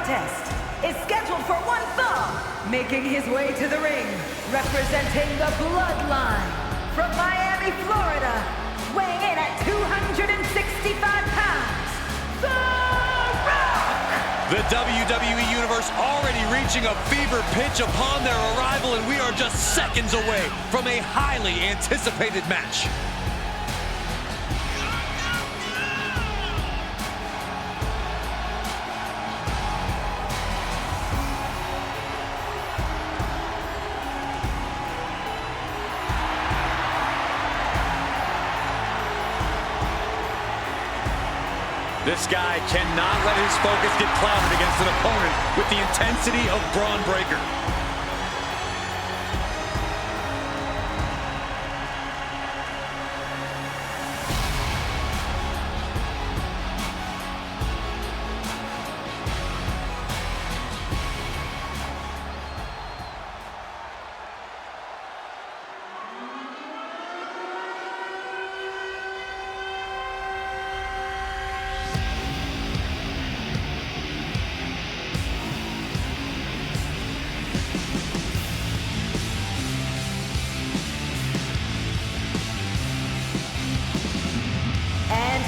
contest is scheduled for one fall, making his way to the ring, representing the Bloodline from Miami, Florida, weighing in at 265 pounds, The Rock! The WWE Universe already reaching a fever pitch upon their arrival, and we are just seconds away from a highly anticipated match. This guy cannot let his focus get clouded against an opponent with the intensity of Braun Breaker.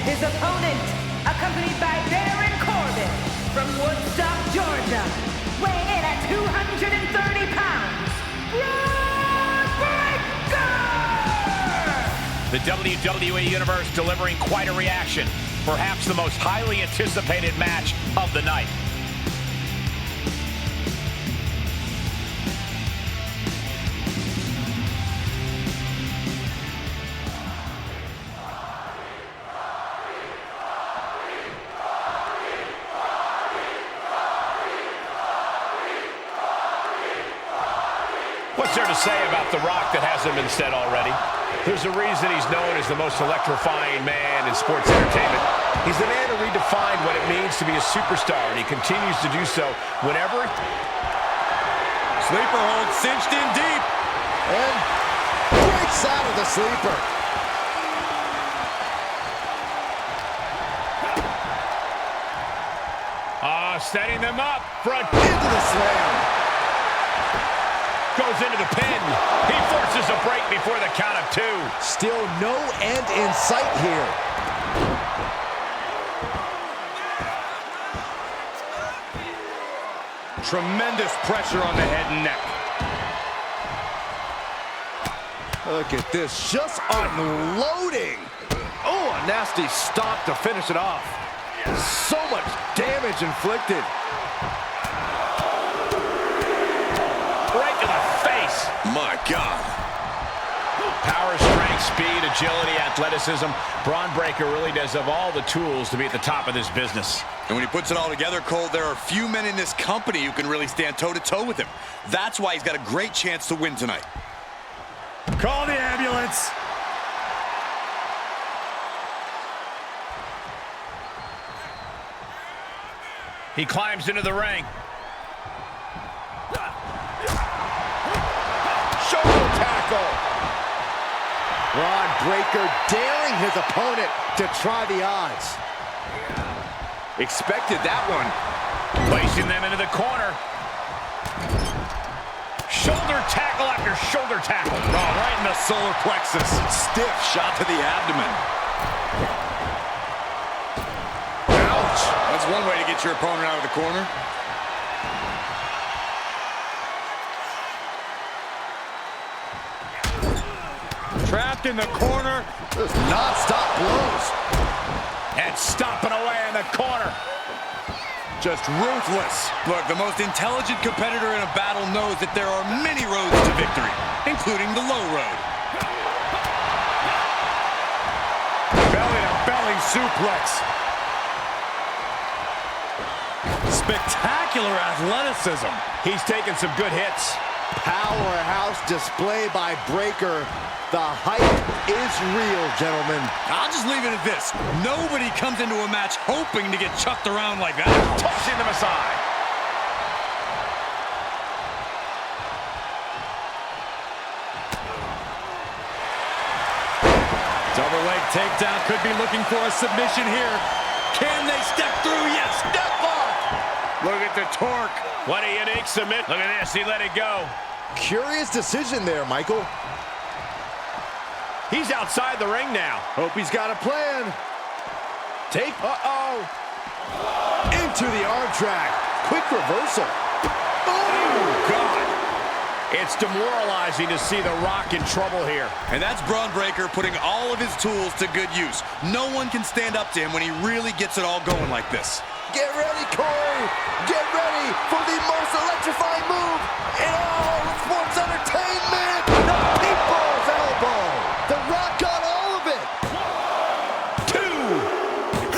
His opponent, accompanied by Baron Corbin from Woodstock, Georgia, weighing in at 230 pounds, Braun Breaker! The WWE Universe delivering quite a reaction, perhaps the most highly anticipated match of the night. What's there to say about The Rock that hasn't been said already? There's a reason he's known as the most electrifying man in sports entertainment. He's the man who redefined what it means to be a superstar, and he continues to do so whenever... Sleeper hold cinched in deep. And breaks out of the sleeper. Setting them up. Front into the slam. Goes into the pin. He forces a break before the count of two. Still no end in sight here. Tremendous pressure on the head and neck. Look at this, just unloading. Oh, a nasty stop to finish it off. So much damage inflicted. Right to the face. My God. Power, strength, speed, agility, athleticism. Braun Breaker really does have all the tools to be at the top of this business. And when he puts it all together, Cole, there are few men in this company who can really stand toe-to-toe with him. That's why he's got a great chance to win tonight. Call the ambulance. He climbs into the ring. Shoulder tackle. Braun Breaker daring his opponent to try the odds. Expected that one. Placing them into the corner. Shoulder tackle after shoulder tackle. Oh, right in the solar plexus. Stiff shot to the abdomen. Ouch. That's one way to get your opponent out of the corner. Trapped in the corner. Just non-stop blows. And stomping away in the corner. Just ruthless. Look, the most intelligent competitor in a battle knows that there are many roads to victory, including the low road. Belly-to-belly suplex. Spectacular athleticism. He's taking some good hits. Powerhouse display by Breaker. The hype is real, gentlemen. I'll just leave it at this. Nobody comes into a match hoping to get chucked around like that. Tossing them aside. Double leg takedown. Could be looking for a submission here. Can they step through? Yes, step on. Look at the torque. What a unique submit. Look at this, he let it go. Curious decision there, Michael. He's outside the ring now. Hope he's got a plan. Into the arm drag. Quick reversal. Oh, God. It's demoralizing to see The Rock in trouble here. And that's Braun Breaker putting all of his tools to good use. No one can stand up to him when he really gets it all going like this. Get ready, Corey. Get ready for the most electrifying move in all of sports entertainment. The People's Elbow. The Rock got all of it. 2.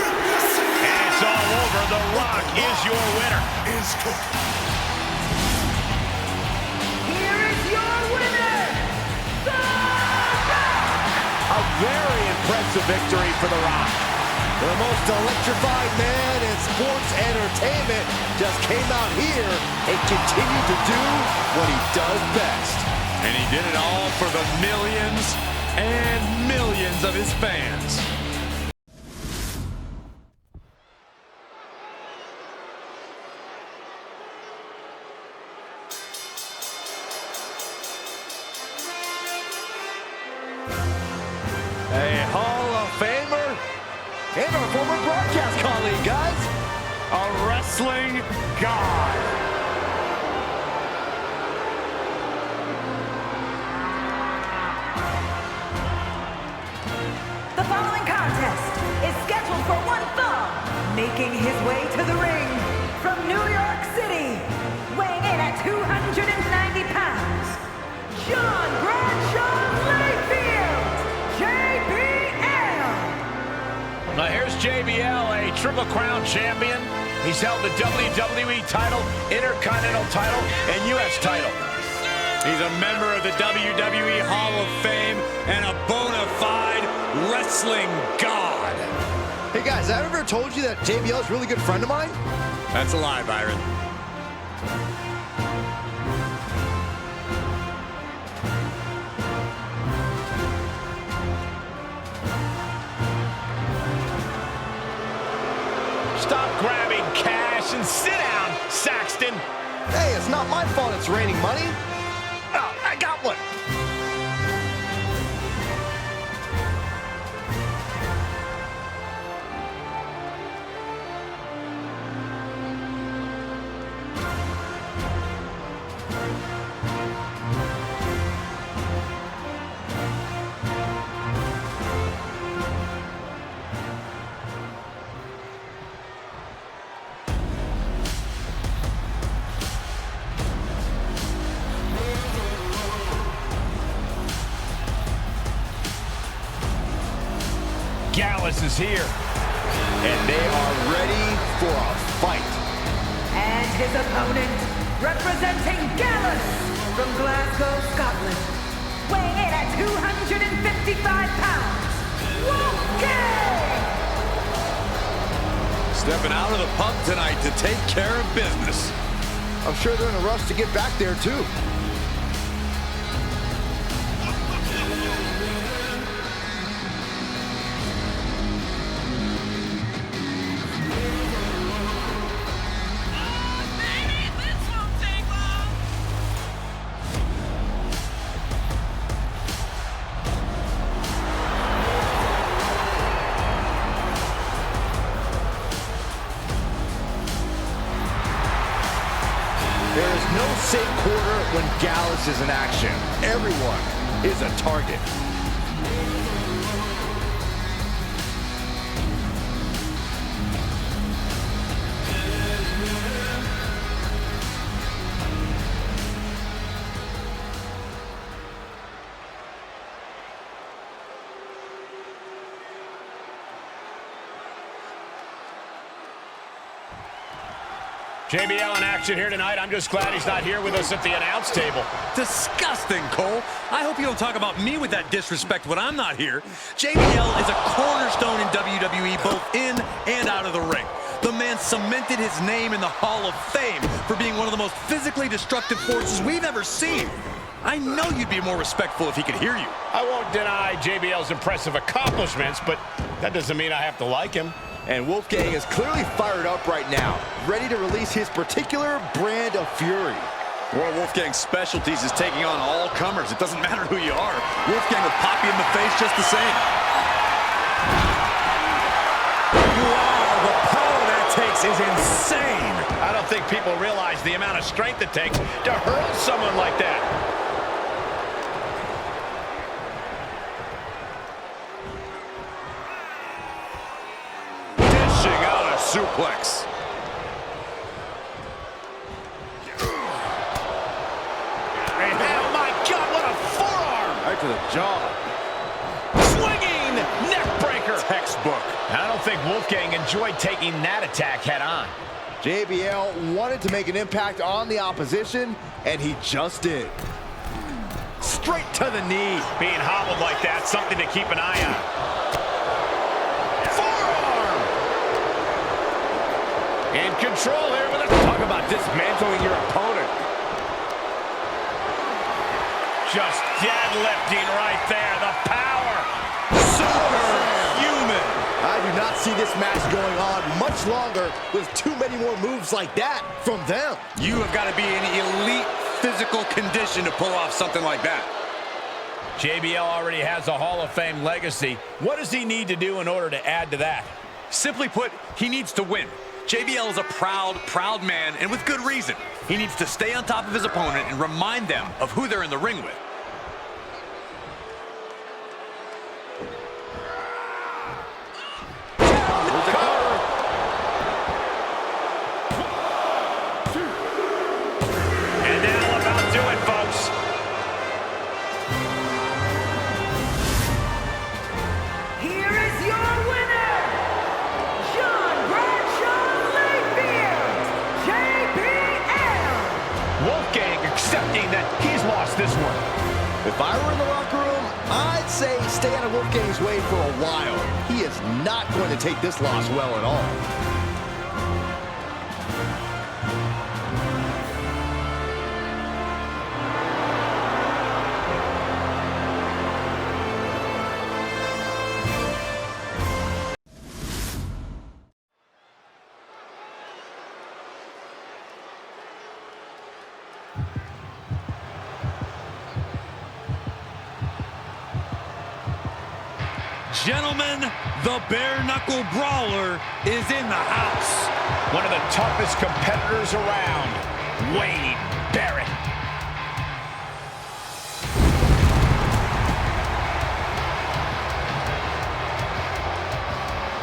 And it's all over. The Rock is your winner. Here is your winner, The Rock! A very impressive victory for The Rock. The most electrifying man in sports entertainment just came out here and continued to do what he does best. And he did it all for the millions and millions of his fans. A Hall of Famer and our former broadcast colleague, guys. A wrestling god. The following contest is scheduled for one fall, making his way to the ring from New York City, weighing in at 290 pounds, John Bradshaw Layfield, JBL. Now here's JBL, a Triple Crown champion. He's held the WWE title, Intercontinental title, and U.S. title. He's a member of the WWE Hall of Fame and a bona fide wrestling god. Hey, guys, have I ever told you that JBL is a really good friend of mine? That's a lie, Byron. Stop grabbing cash and sit down, Saxton. Hey, it's not my fault it's raining money. Oh, I got one. Gallus is here. And they are ready for a fight. And his opponent, representing Gallus from Glasgow, Scotland, weighing in at 255 pounds, Wolfgang! Stepping out of the pub tonight to take care of business. I'm sure they're in a rush to get back there, too. There is no safe quarter when Gallus is in action. Everyone is a target. JBL in action here tonight. I'm just glad he's not here with us at the announce table. Disgusting, Cole. I hope you don't talk about me with that disrespect when I'm not here. JBL is a cornerstone in WWE, both in and out of the ring. The man cemented his name in the Hall of Fame for being one of the most physically destructive forces we've ever seen. I know you'd be more respectful if he could hear you. I won't deny JBL's impressive accomplishments, but that doesn't mean I have to like him. And Wolfgang is clearly fired up right now, ready to release his particular brand of fury. Well, Wolfgang's specialties is taking on all comers. It doesn't matter who you are. Wolfgang will pop you in the face just the same. Wow, the power that takes is insane. I don't think people realize the amount of strength it takes to hurl someone like that. Dishing out a suplex. Oh my God, what a forearm! Right to the jaw. Swinging neck breaker. Textbook. I don't think Wolfgang enjoyed taking that attack head on. JBL wanted to make an impact on the opposition, and he just did. Straight to the knee. Being hobbled like that, something to keep an eye on. Forearm! In control here with a... Talk about dismantling your opponent. Just deadlifting right there. The power. Superhuman. I do not see this match going on much longer with too many more moves like that from them. You have got to be in elite physical condition to pull off something like that. JBL already has a Hall of Fame legacy. What does he need to do in order to add to that? Simply put, he needs to win. JBL is a proud man, and with good reason. He needs to stay on top of his opponent and remind them of who they're in the ring with. And that'll about do it, folks. Here is your winner, John Bradshaw Layfield, JBL. Wolfgang accepting that he's lost this one. If I were in the locker room, I'd say stay out of Wolfgang's way for a while. He is not going to take this loss well at all. Gentlemen, the bare-knuckle brawler is in the house. One of the toughest competitors around, Wade Barrett.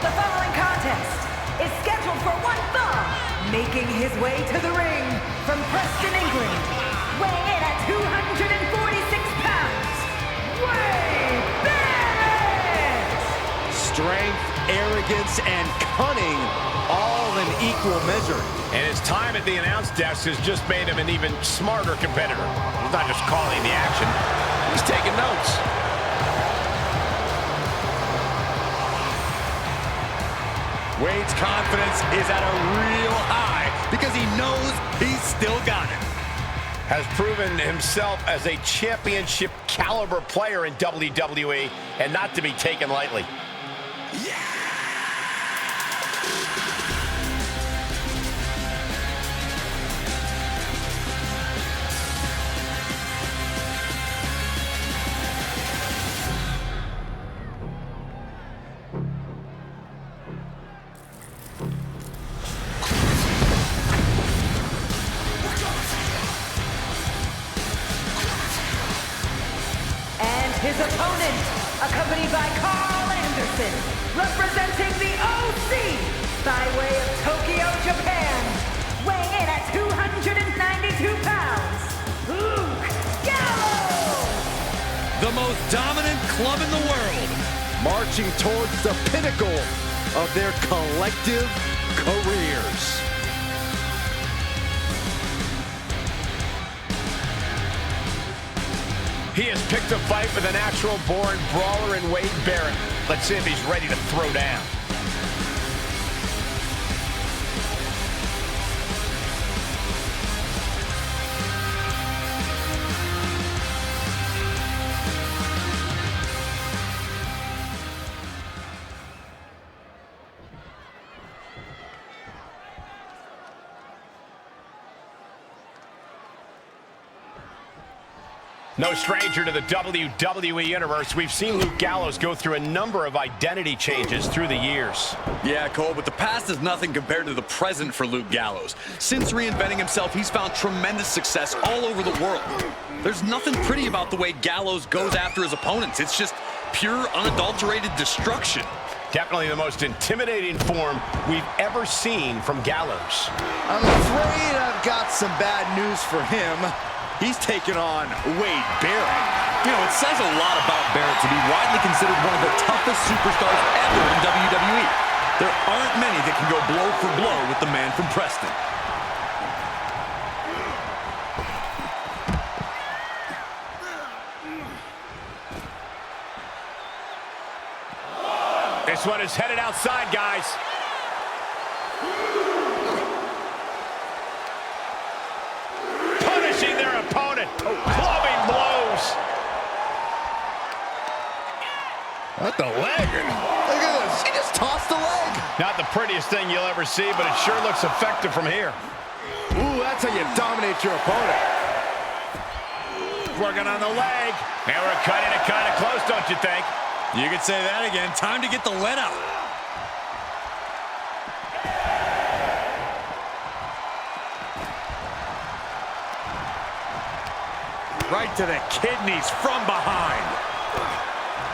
The following contest is scheduled for one fall. Making his way to the ring from Preston, England, weighing in at 246 pounds, Wade Barrett! Strength, arrogance, and cunning, all in equal measure. And his time at the announce desk has just made him an even smarter competitor. He's not just calling the action, he's taking notes. Wade's confidence is at a real high because he knows he's still got it. Has proven himself as a championship caliber player in WWE and not to be taken lightly. His opponent, accompanied by Carl Anderson, representing the OC, by way of Tokyo, Japan, weighing in at 292 pounds, Luke Gallows! The most dominant club in the world. Marching towards the pinnacle of their collective careers. He has picked a fight with a natural-born brawler in Wade Barrett. Let's see if he's ready to throw down. No stranger to the WWE Universe, we've seen Luke Gallows go through a number of identity changes through the years. Yeah, Cole, but the past is nothing compared to the present for Luke Gallows. Since reinventing himself, he's found tremendous success all over the world. There's nothing pretty about the way Gallows goes after his opponents. It's just pure, unadulterated destruction. Definitely the most intimidating form we've ever seen from Gallows. I'm afraid I've got some bad news for him. He's taken on Wade Barrett. You know, it says a lot about Barrett to be widely considered one of the toughest superstars ever in WWE. There aren't many that can go blow for blow with the man from Preston. This one is headed outside, guys. Punishing their opponent. Clubbing blows. What the leg? Look at this. He just tossed the leg. Not the prettiest thing you'll ever see, but it sure looks effective from here. Ooh, that's how you dominate your opponent. Working on the leg. And we're cutting it kind of close, don't you think? You could say that again. Time to get the lead out. Right to the kidneys from behind.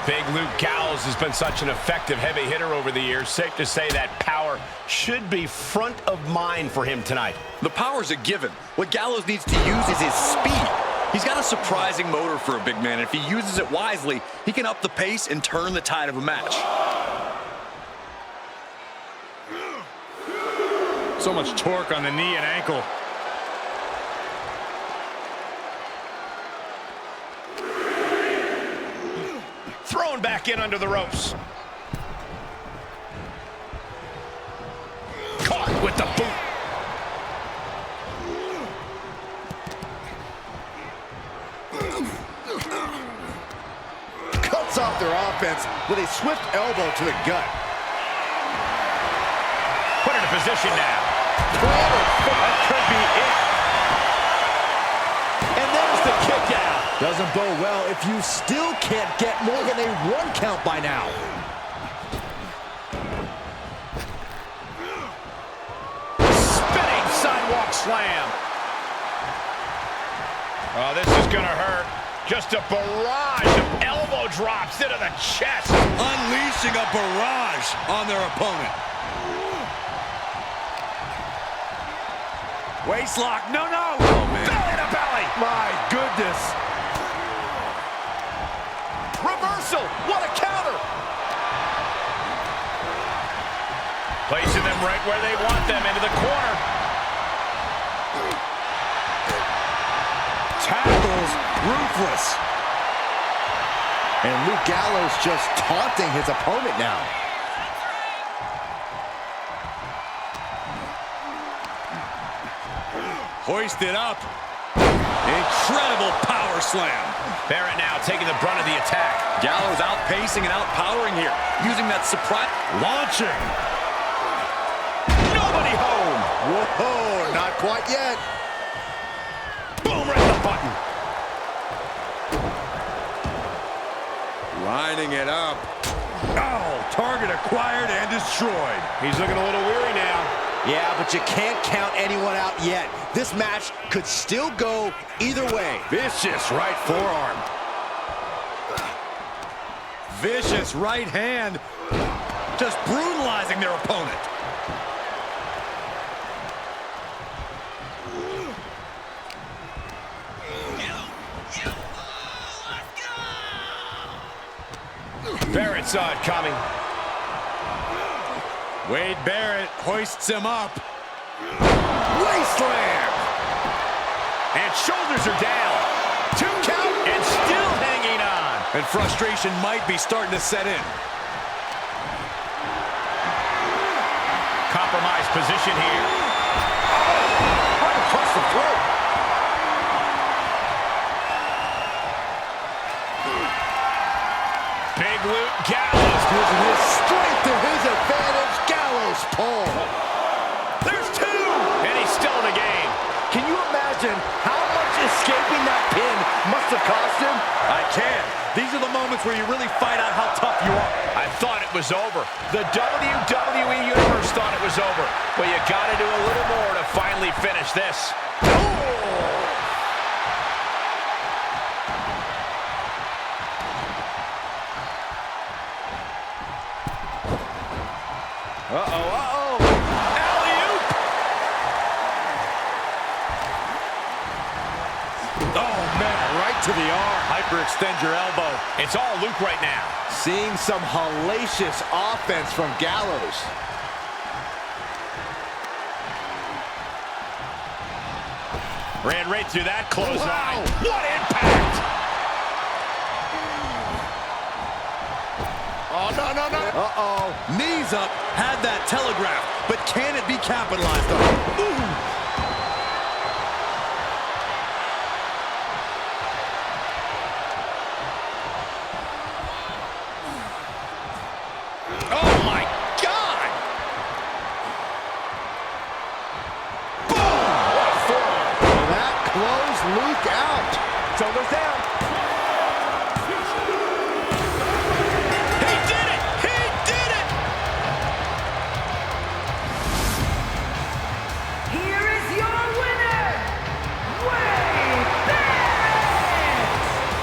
Big Luke Gallows has been such an effective heavy hitter over the years. Safe to say that power should be front of mind for him tonight. The power's a given. What Gallows needs to use is his speed. He's got a surprising motor for a big man, and if he uses it wisely, he can up the pace and turn the tide of a match. So much torque on the knee and ankle. Thrown back in under the ropes. Caught with the boot. Cuts off their offense with a swift elbow to the gut. Put it in position now. That could be it. And there's the kick out. Doesn't bode well if you still can't get more than a 1 count by now. Spinning sidewalk slam. Oh, this is gonna hurt. Just a barrage of elbow drops into the chest. Unleashing a barrage on their opponent. Waistlock, no. Oh, man. Belly to belly. My goodness. Reversal. What a counter. Placing them right where they want them, into the corner. Tackles ruthless. And Luke Gallows just taunting his opponent now. Hoisted up. Incredible power slam. Barrett now taking the brunt of the attack. Gallows outpacing and outpowering here, using that surprise. Launching. Nobody home. Whoa, not quite yet. Boom, right in the button. Lining it up. Oh, target acquired and destroyed. He's looking a little weary now. Yeah, but you can't count anyone out yet. This match could still go either way. Vicious right forearm. Vicious right hand. Just brutalizing their opponent. Barrett saw it coming. Wade Barrett hoists him up. Wasteland! And shoulders are down. 2 count and still hanging on. And frustration might be starting to set in. Compromised position here. Right across the throat. Big Luke Gallows Using his strength to his advantage. Gallows pull. There's 2. And he's still in the game. Can you imagine how much escaping that pin must have cost him. I can. These are the moments where you really find out how tough you are. I thought it was over. The WWE Universe thought it was over. But you got to do a little more to finally finish this. Uh-oh. Alley-oop! Oh, man, right to the arm. Hyperextend your elbow. It's all Luke right now. Seeing some hellacious offense from Gallows. Ran right through that clothesline. Wow. What impact! Oh, no. Uh-oh. Knees up, had that telegraph, but can it be capitalized on? Ooh. Oh, my God! Boom! What a forearm. That closed Luke out. Shoulders down. Here is your winner, Wade Barrett!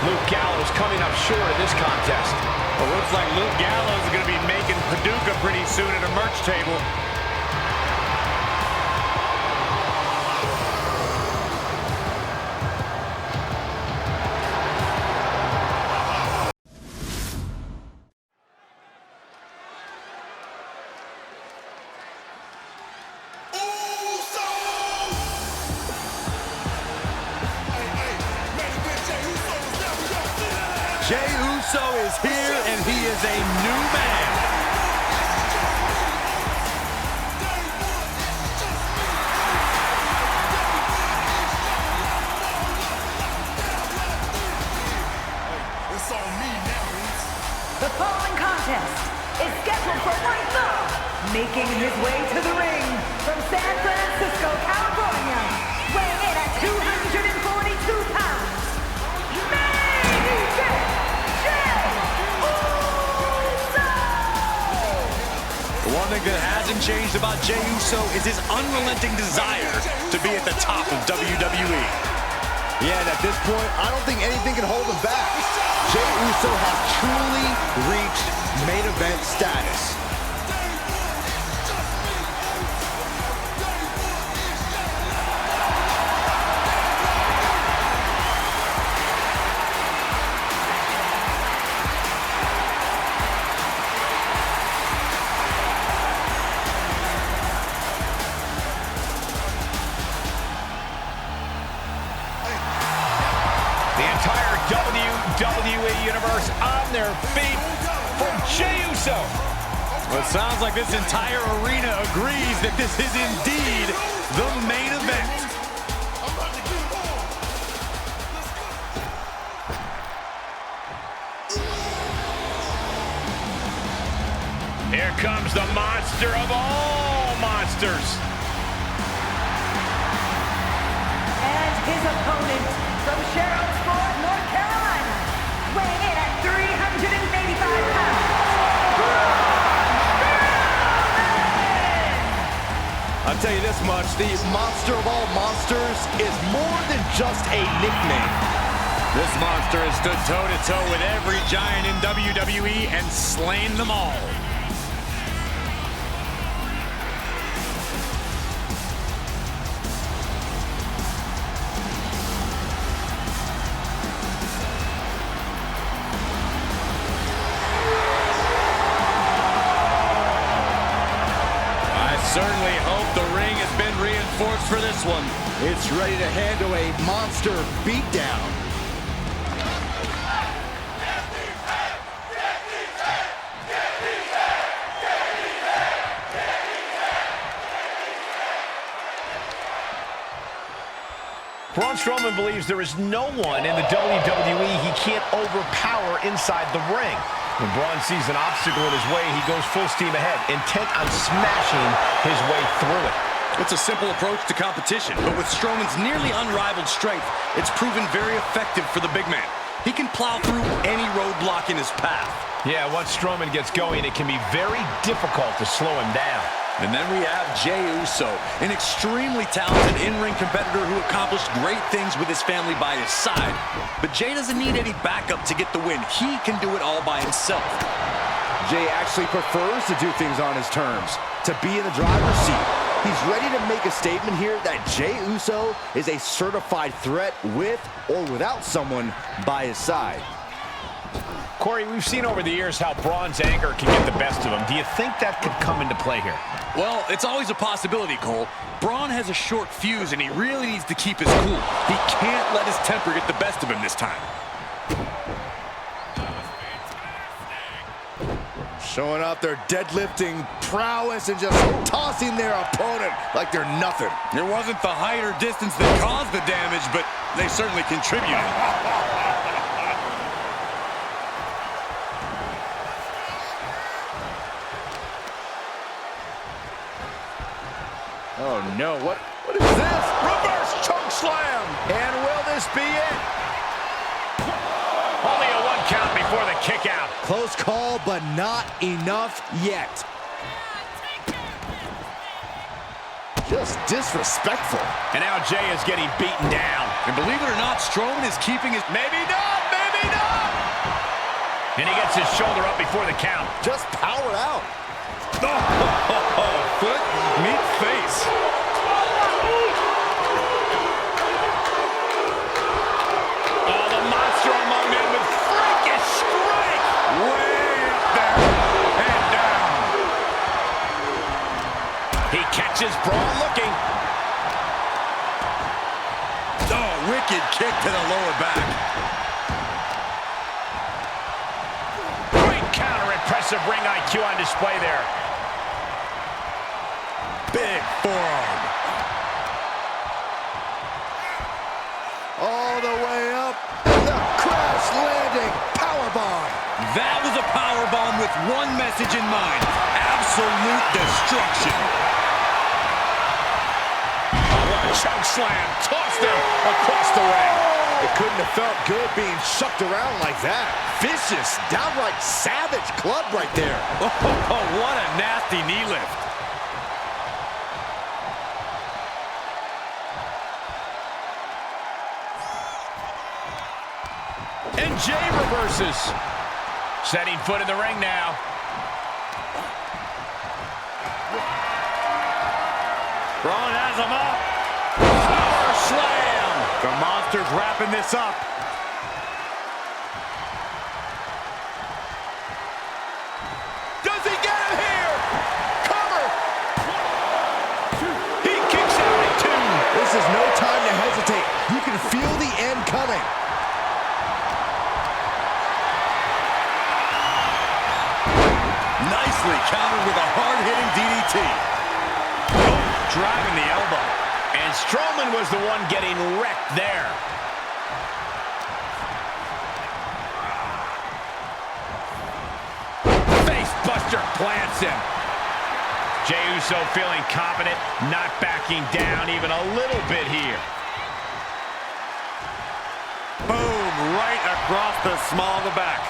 Luke Gallows coming up short of this contest. Well, looks like Luke Gallows is going to be making Paducah pretty soon at a merch table. Jey Uso is here, and he is a new man. The following contest is scheduled for one fall. Making his way to the ring from San Francisco, California, weighing in at 242 pounds. The one thing that hasn't changed about Jey Uso is his unrelenting desire to be at the top of WWE. Yeah, and at this point, I don't think anything can hold him back. Jey Uso has truly reached main event status. WWE Universe on their feet for Jey Uso. Well, it sounds like this entire arena agrees that this is indeed the main event. Here comes the monster of all monsters. And his opponent from Charlottesville, North Carolina, weighing in at 385 pounds. I'll tell you this much, the monster of all monsters is more than just a nickname. This monster has stood toe-to-toe with every giant in WWE and slain them all. Certainly hope the ring has been reinforced for this one. It's ready to handle a monster beatdown. Braun Strowman believes there is no one in the WWE he can't overpower inside the ring. When Braun sees an obstacle in his way, he goes full steam ahead, intent on smashing his way through it. It's a simple approach to competition, but with Strowman's nearly unrivaled strength, it's proven very effective for the big man. He can plow through any roadblock in his path. Yeah, once Strowman gets going, it can be very difficult to slow him down. And then we have Jey Uso, an extremely talented in-ring competitor who accomplished great things with his family by his side. But Jey doesn't need any backup to get the win. He can do it all by himself. Jey actually prefers to do things on his terms, to be in the driver's seat. He's ready to make a statement here that Jey Uso is a certified threat with or without someone by his side. Corey, we've seen over the years how Braun's anger can get the best of him. Do you think that could come into play here? Well, it's always a possibility, Cole. Braun has a short fuse, and he really needs to keep his cool. He can't let his temper get the best of him this time. Showing off their deadlifting prowess and just tossing their opponent like they're nothing. It wasn't the height or distance that caused the damage, but they certainly contributed. Oh no, what is this? Reverse choke slam! And will this be it? Only a 1 count before the kick out. Close call, but not enough yet. Just disrespectful. And now Jey is getting beaten down. And believe it or not, Strowman is keeping his... Maybe not, maybe not! And he gets his shoulder up before the count. Just power out. Foot meet face. Oh, the monster among men with freakish strike. Way up there and down. He catches Braun looking. Oh, wicked kick to the lower back. Great counter, impressive ring IQ on display there. Big forearm. All the way up. And the crash landing powerbomb. That was a powerbomb with one message in mind. Absolute destruction. What a choke slam. Tossed him across the ring. It couldn't have felt good being shucked around like that. Vicious, downright savage club right there. Oh, what a nasty knee lift. And Jey reverses. Setting foot in the ring now. Braun has him up. Power slam. The monster's wrapping this up. Does he get him here? Cover. He kicks out at 2. This is no time to hesitate. You can feel the end coming. Nicely countered with a hard-hitting DDT. Oh, driving the elbow. And Strowman was the one getting wrecked there. Face buster plants him. Jey Uso feeling confident, not backing down even a little bit here. Boom, right across the small of the back.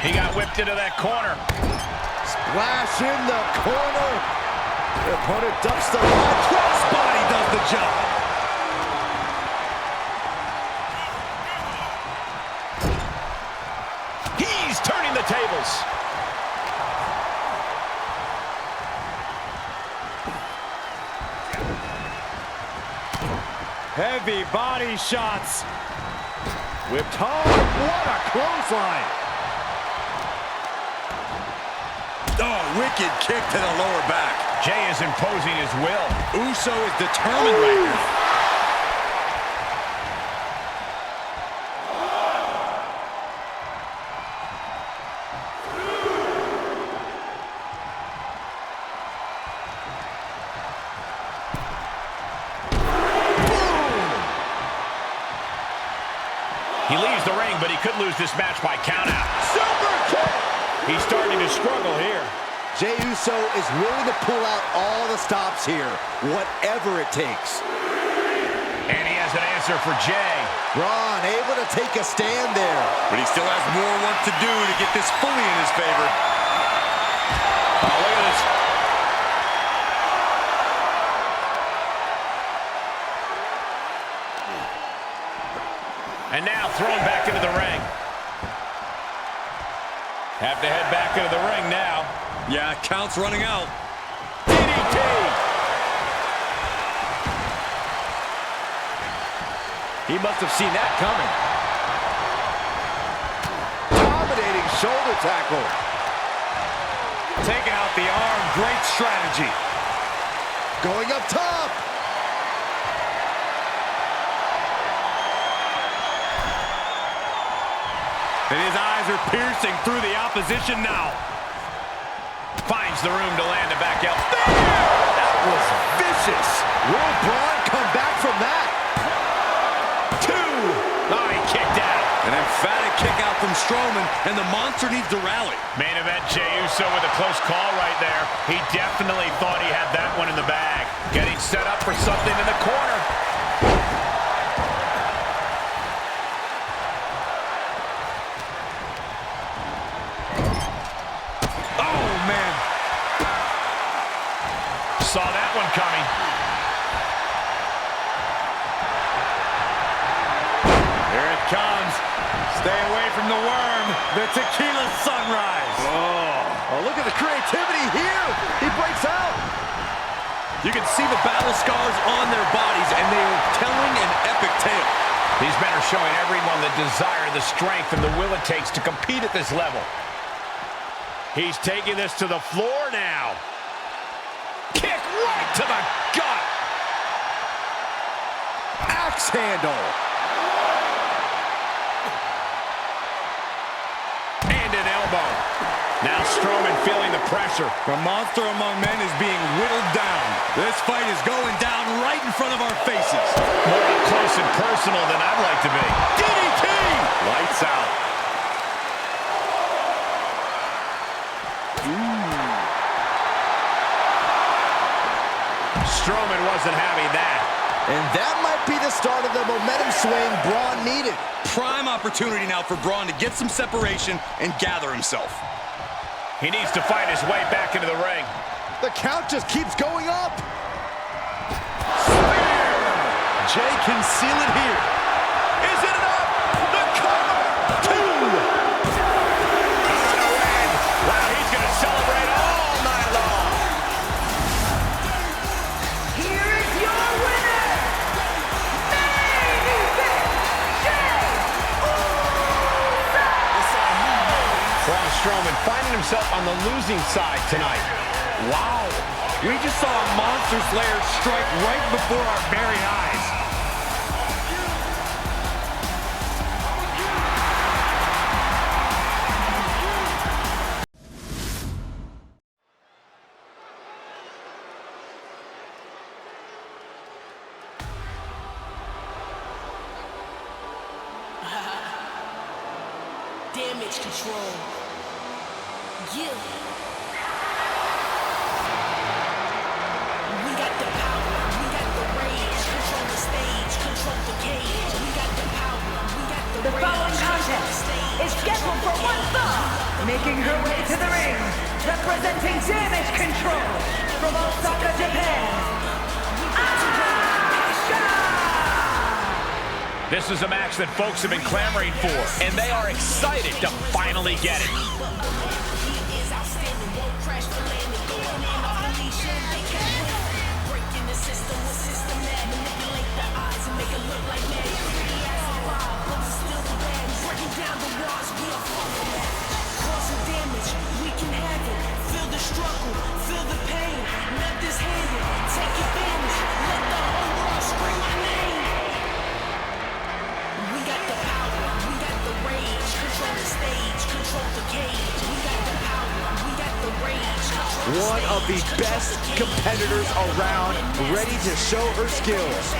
He got whipped into that corner. Splash in the corner. The opponent ducks the right. Crossbody does the job. He's turning the tables. Heavy body shots. Whipped home. What a clothesline. Oh, wicked kick to the lower back. Jey is imposing his will. Uso is determined right now. He leaves the ring, but he could lose this match by countout. Super kick. He's starting to struggle here. Jey Uso is willing to pull out all the stops here, whatever it takes. And he has an answer for Jey. Braun able to take a stand there. But he still has more work to do to get this fully in his favor. Oh, look at this. And now thrown back into the ring. Have to head back into the ring now. Yeah, count's running out. DDT! He must have seen that coming. Dominating shoulder tackle. Taking out the arm, great strategy. Going up top. And his eyes are piercing through the opposition now. Finds the room to land a back elbow. That was vicious. Will Braun come back from that? Oh, he kicked out. An emphatic kick out from Strowman, and the monster needs to rally. Main event, Jey Uso with a close call right there. He definitely thought he had that one in the bag. Getting set up for something in the corner. Oh, man. Saw that one coming. Here it comes. Stay away from the worm. The tequila sunrise. Oh, look at the creativity here. He breaks out. You can see the battle scars on their bodies, and they are telling an epic tale. These men are showing everyone the desire, the strength, and the will it takes to compete at this level. He's taking this to the floor now. Kick right to the gut. Axe handle. And an elbow. Now Strowman feeling the pressure. The monster among men is being whittled down. This fight is going down right in front of our faces. More up close and personal than I'd like to be. DDT! Lights out. Strowman wasn't having that. And that might be the start of the momentum swing Braun needed. Prime opportunity now for Braun to get some separation and gather himself. He needs to fight his way back into the ring. The count just keeps going up. Jey can seal it here. Is it enough? The cover! Two! Wow, he's going to celebrate all night long. Here is your winner, main event, Jey Uso! Braun Strowman finding himself on the losing side tonight. Wow. We just saw a Monster Slayer strike right before our very eyes. Damage control. Yeah. We got the power. We got the rage. Control the stage. Control the cage. We got the power. We got the The rage. following contest is scheduled for one fall, making her way to the ring, representing Damage Control from Osaka, Japan. This is a match that folks have been clamoring for, and they are excited to finally get it. One of the best competitors around, ready to show her skills.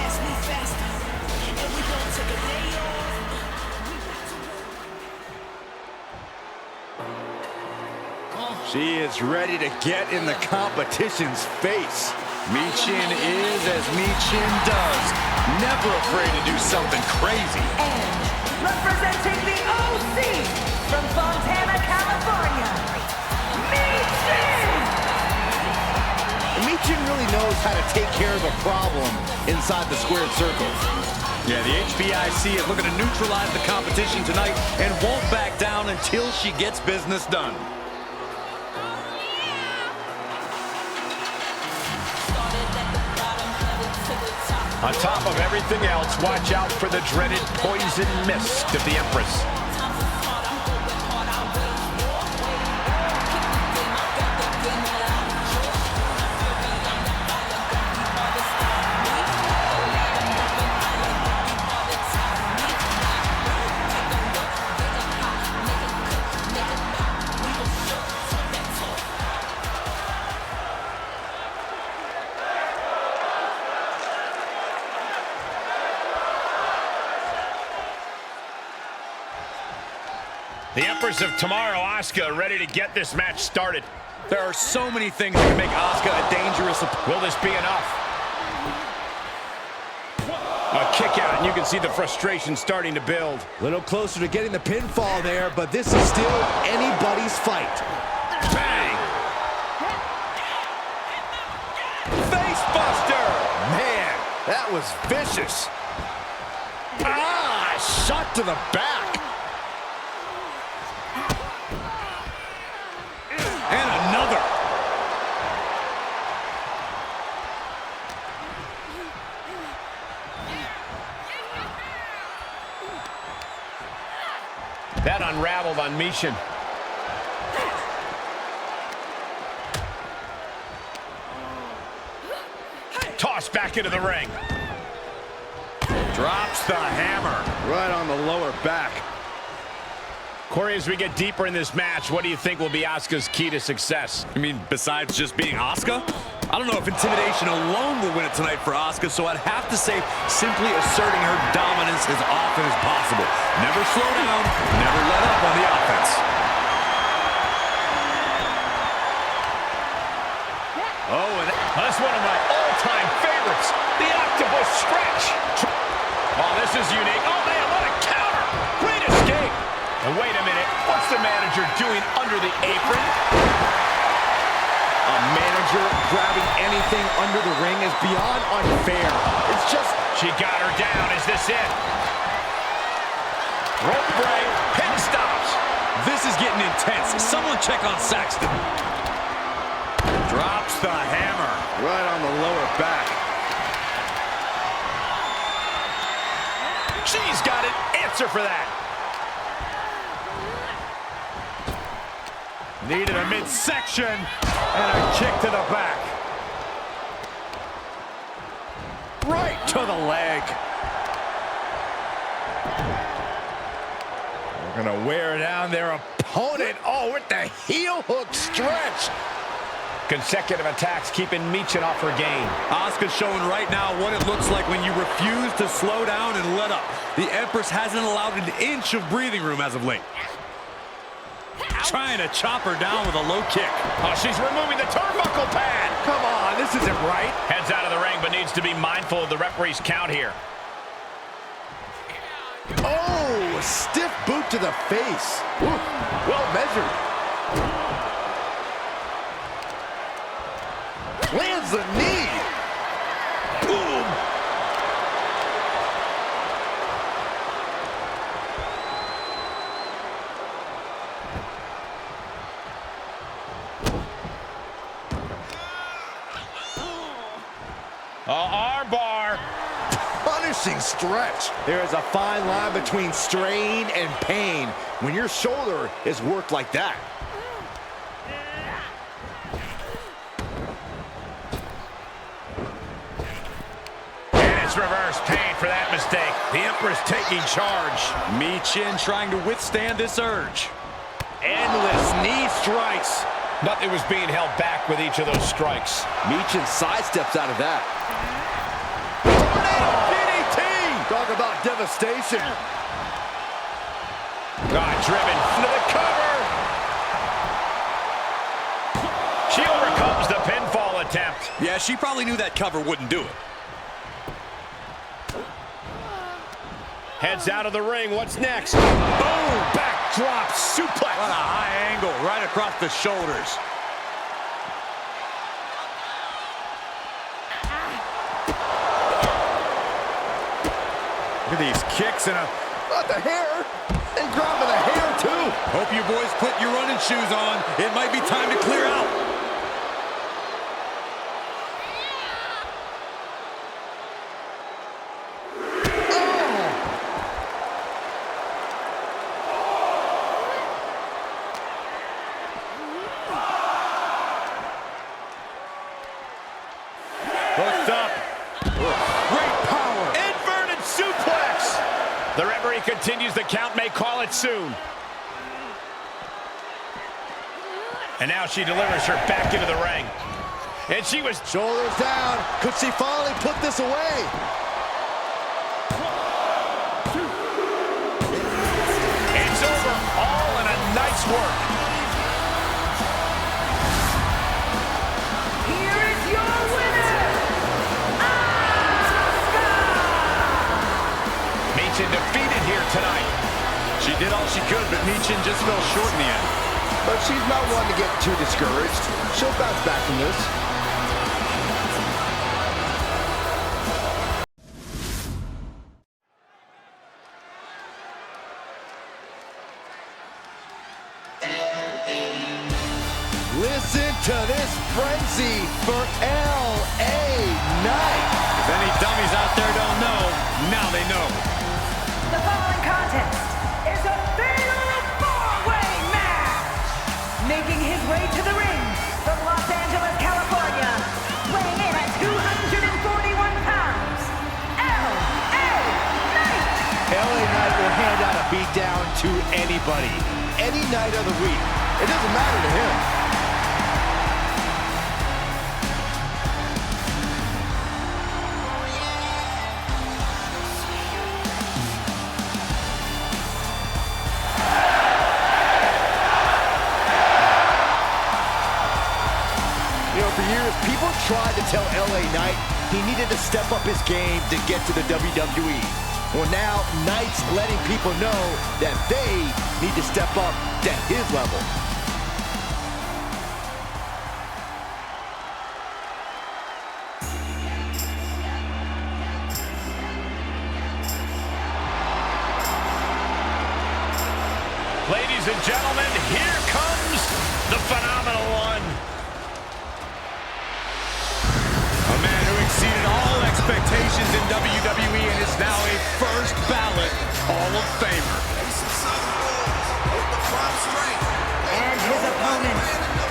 She is ready to get in the competition's face. Michin is as Michin does. Never afraid to do something crazy. And representing the OC from Fontana, California, Michin! Michin really knows how to take care of a problem inside the squared circle. Yeah, the HBIC is looking to neutralize the competition tonight and won't back down until she gets business done. On top of everything else, watch out for the dreaded poison mist of the Empress. The Empress of Tomorrow, Asuka, ready to get this match started. There are so many things that can make Asuka a dangerous opponent. Will this be enough? A kick out, and you can see the frustration starting to build. A little closer to getting the pinfall there, but this is still anybody's fight. Bang! Face buster! Man, that was vicious. Ah, shot to the back. And another. That unraveled on Michin. Toss back into the ring. Drops the hammer. Right on the lower back. Corey, as we get deeper in this match, what do you think will be Asuka's key to success? I mean, besides just being Asuka? I don't know if intimidation alone will win it tonight for Asuka, so I'd have to say simply asserting her dominance as often as possible. Never slow down, never let up on the offense. Oh, and that's one of my all-time favorites, the octopus stretch. Oh, this is unique. Oh, man, what a counter. Great escape. And wait a minute, what's the manager doing under the apron? A manager grabbing anything under the ring is beyond unfair. It's just... She got her down. Is this it? Rope break. Pin stops. This is getting intense. Someone check on Saxton. Drops the hammer. Right on the lower back. She's got an answer for that. Needed a midsection and a kick to the back. Right to the leg. They're gonna wear down their opponent. Oh, with the heel hook stretch. Consecutive attacks keeping Michin off her game. Asuka's showing right now what it looks like when you refuse to slow down and let up. The Empress hasn't allowed an inch of breathing room as of late. Trying to chop her down with a low kick. Oh, she's removing the turnbuckle pad. Come on, this isn't right. Heads out of the ring, but needs to be mindful of the referee's count here. Oh, a stiff boot to the face. Ooh, well measured. Lands the knee. Boom. Armbar. Punishing stretch. There is a fine line between strain and pain when your shoulder is worked like that. And it's reverse pain for that mistake. The Empress taking charge. Michin trying to withstand this urge. Endless knee strikes. Nothing was being held back with each of those strikes. Michin sidesteps out of that. Tornado DDT! Talk about devastation. God, driven into the cover. attempt. Yeah, she probably knew that cover wouldn't do it. Heads out of the ring. What's next? Boom! Backdrop suplex. What a high angle right across the shoulders. Look at these kicks and Not the hair. And grabbing the hair, too. hope you boys put your running shoes on. It might be time to clear out. Hooked up. Great power. Inverted suplex. The referee continues the count, may call it soon. And now she delivers her back into the ring. And she was... Shoulders down. Could she finally put this away? It's over, all in a nice work. Here is your winner, Asuka! Michin defeated here tonight. She did all she could, but Michin just fell short in the end. But she's not one to get too discouraged. She'll bounce back from this. Listen to this frenzy for LA Knight. If any dummies out there don't know, now they know. The following contest is a fatal four-way match. Making his way to the ring from Los Angeles, California, weighing in at 241 pounds, LA Knight. LA Knight will hand out a beatdown to anybody, any night of the week. It doesn't matter to him. You know, for years, people tried to tell LA Knight he needed to step up his game to get to the WWE. Well, now Knight's letting people know that they need to step up to his level. Ladies and gentlemen, here comes the phenomenal one. A man who exceeded all expectations in WWE and is now a first ballot Hall of Famer. And his opponent,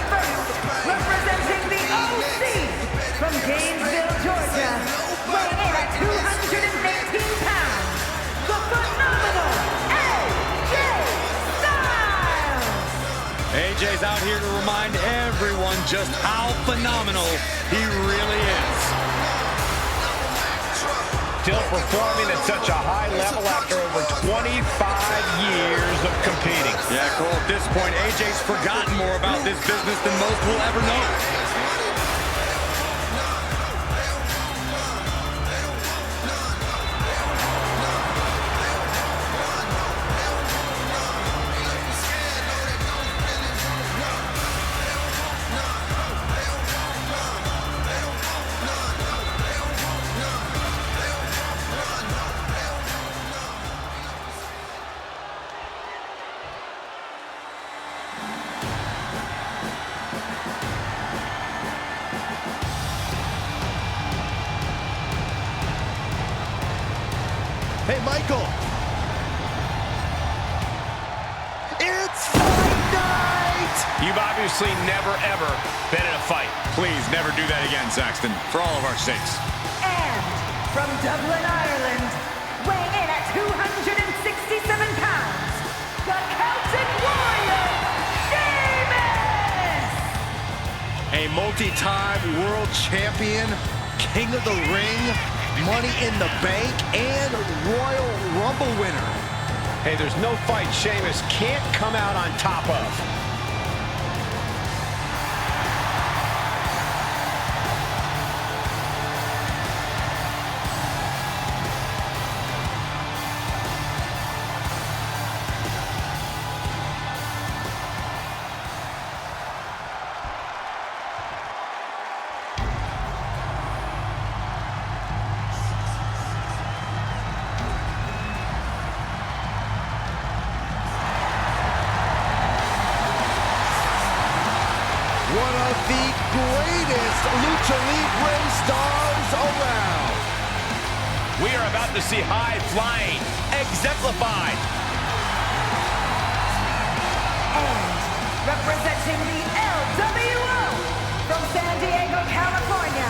first representing the OC from Gainesville, Georgia, weighing in at 215 pounds, the phenomenal AJ Styles. AJ's out here to remind everyone just how phenomenal he really is. Still performing at such a high level after over 25 years of competing. Yeah, Cole, at this point, AJ's forgotten more about this business than most will ever know. Hey, Michael. It's fight night! You've obviously never, ever been in a fight. Please never do that again, Saxton, for all of our sakes. And from Dublin, Ireland, weighing in at 267 pounds, the Celtic Warrior, Sheamus! A multi-time world champion, king of the ring, Money in the Bank, and Royal Rumble winner. Hey, there's no fight Sheamus can't come out on top of. the greatest Lucha Libre stars around. We are about to see high flying exemplified. And representing the LWO from San Diego, California,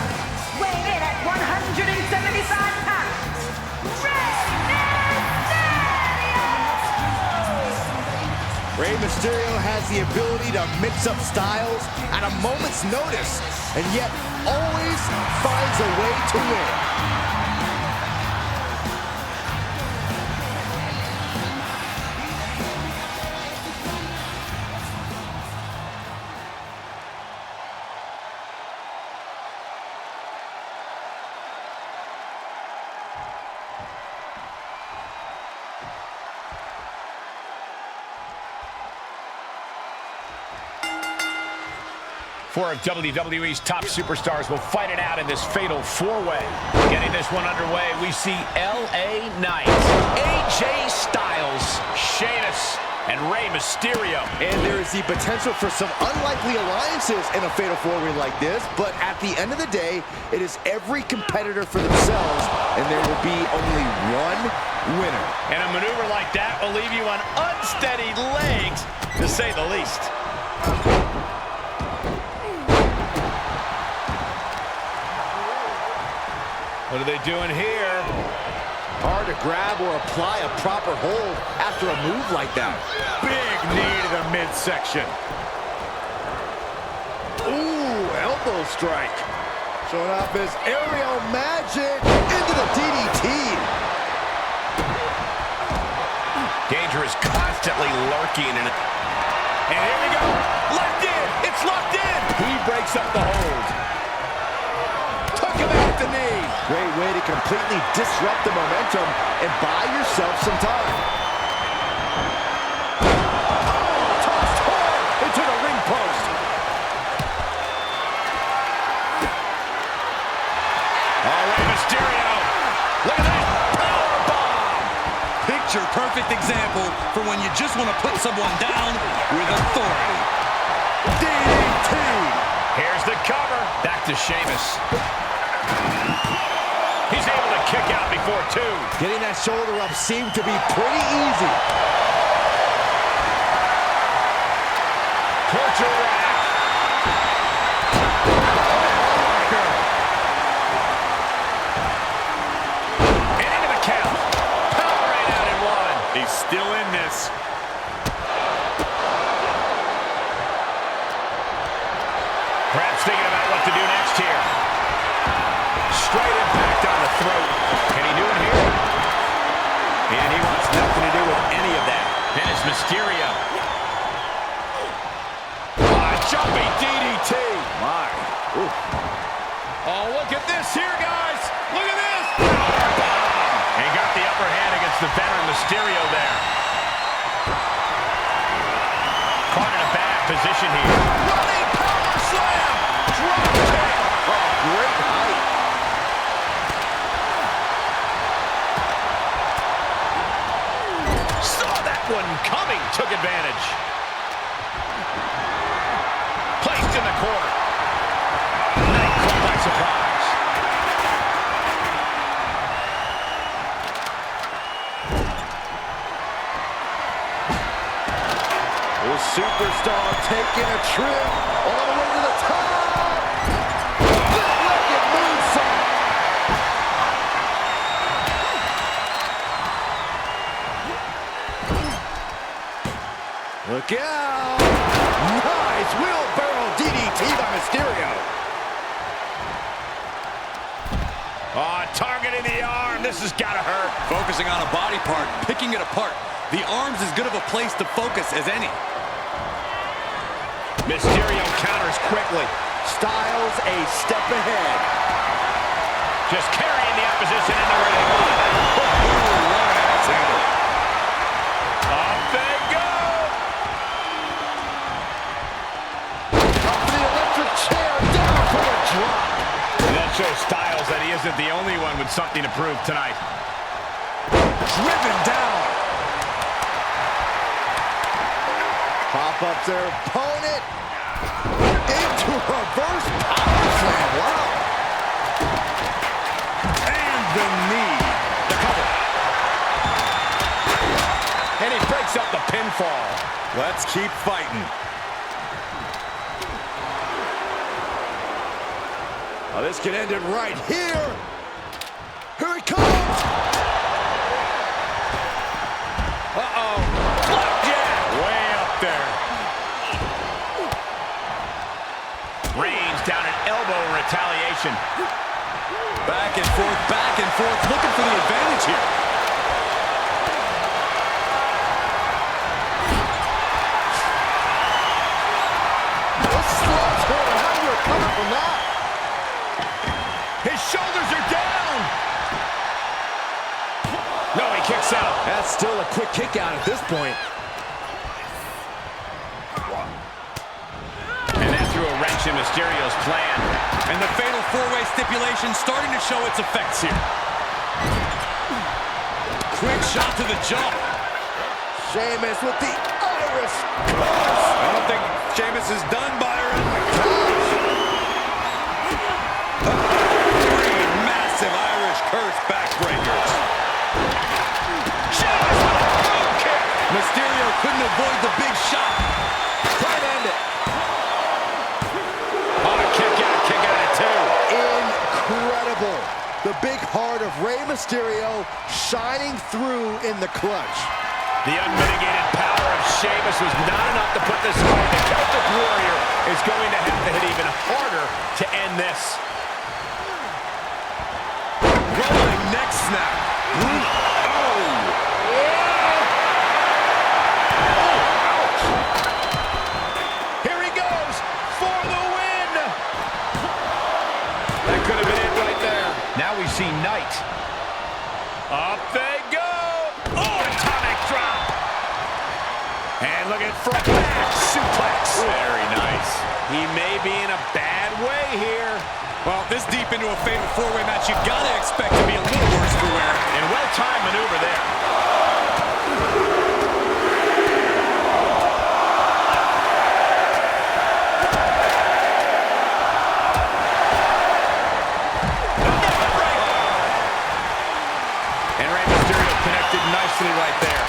weighing in at 175 pounds, Rey Mysterio has the ability to mix up styles at a moment's notice, and yet always finds a way to win. Four of WWE's top superstars will fight it out in this fatal four-way. Getting this one underway, we see LA Knight, AJ Styles, Sheamus, and Rey Mysterio. And there is the potential for some unlikely alliances in a fatal four-way like this, but at the end of the day, it is every competitor for themselves, and there will be only one winner. And a maneuver like that will leave you on unsteady legs, to say the least. What are they doing here? Hard to grab or apply a proper hold after a move like that. Big knee to the midsection. Ooh, elbow strike. Showing off his aerial magic into the DDT. Danger is constantly lurking. And here we go. Locked in. It's locked in. He breaks up the hold. Took him out the knee. Great way to completely disrupt the momentum and buy yourself some time. Oh, tossed hard into the ring post. All right, Mysterio. Look at that. Powerbomb. Picture-perfect example for when you just want to put someone down with authority. DDT. Here's the cover. Back to Sheamus. He's able to kick out before two. Getting that shoulder up seemed to be pretty easy. Torture rack. And into the count. Power right out in one. He's still in this. Perhaps thinking about what to do next here. Straight impact on the throat. Can he do it here? And he wants nothing to do with any of that. Then it's Mysterio. Jumping DDT. My. Ooh. Oh, look at this here, guys. Look at this. And he got the upper hand against the veteran Mysterio there. Caught in a bad position here. Running power slam. Drop kick. Oh, great height. Saw that one coming. Took advantage. Placed in the corner. Knight caught by surprise. The superstar taking a trip all the way to the top. Good-looking moonsault. Look out. Nice wheelbarrow DDT by Mysterio. Oh, targeting the arm. This has got to hurt. Focusing on a body part, picking it apart. The arm's as good of a place to focus as any. Mysterio counters quickly. Styles a step ahead. Just carrying the opposition in the ring. Off they go. Up the electric chair, down for a drop. And that shows Styles that he isn't the only one with something to prove tonight. Driven down. Pop up their opponent. Into reverse power slam. Wow. And the knee. The cover. And he breaks up the pinfall. Let's keep fighting. Oh, this could end it right here. Here it comes. Uh-oh. Flapjack. Way up there. Reigns down an elbow in retaliation. Back and forth, looking for the advantage here. This slows her. How do you recover from that? His shoulders are down. No, he kicks out. That's still a quick kick out at this point. And that threw a wrench in Mysterio's plan. And the fatal four-way stipulation starting to show its effects here. Quick shot to the jaw. Sheamus with the Irish. I don't think Sheamus is done, Byron. Three massive Irish curse backbreakers. Sheamus with a front kick. Mysterio couldn't avoid the big shot. Try to end it. On a kick out at two. Incredible. The big heart of Rey Mysterio shining through in the clutch. The unmitigated power of Sheamus was not enough to put this away. The Celtic Warrior is going to have to hit even harder to end this. Rolling neck snap. Here he goes for the win. That could have been it right there. Now we see Knight. Up they go. Oh, atomic drop. And look at front back suplex. Very nice. He may be in a bad way here. Well, this deep into a fatal four-way match, you gotta expect to be a little worse for wear. And well-timed maneuver there. And Rey Mysterio connected nicely right there.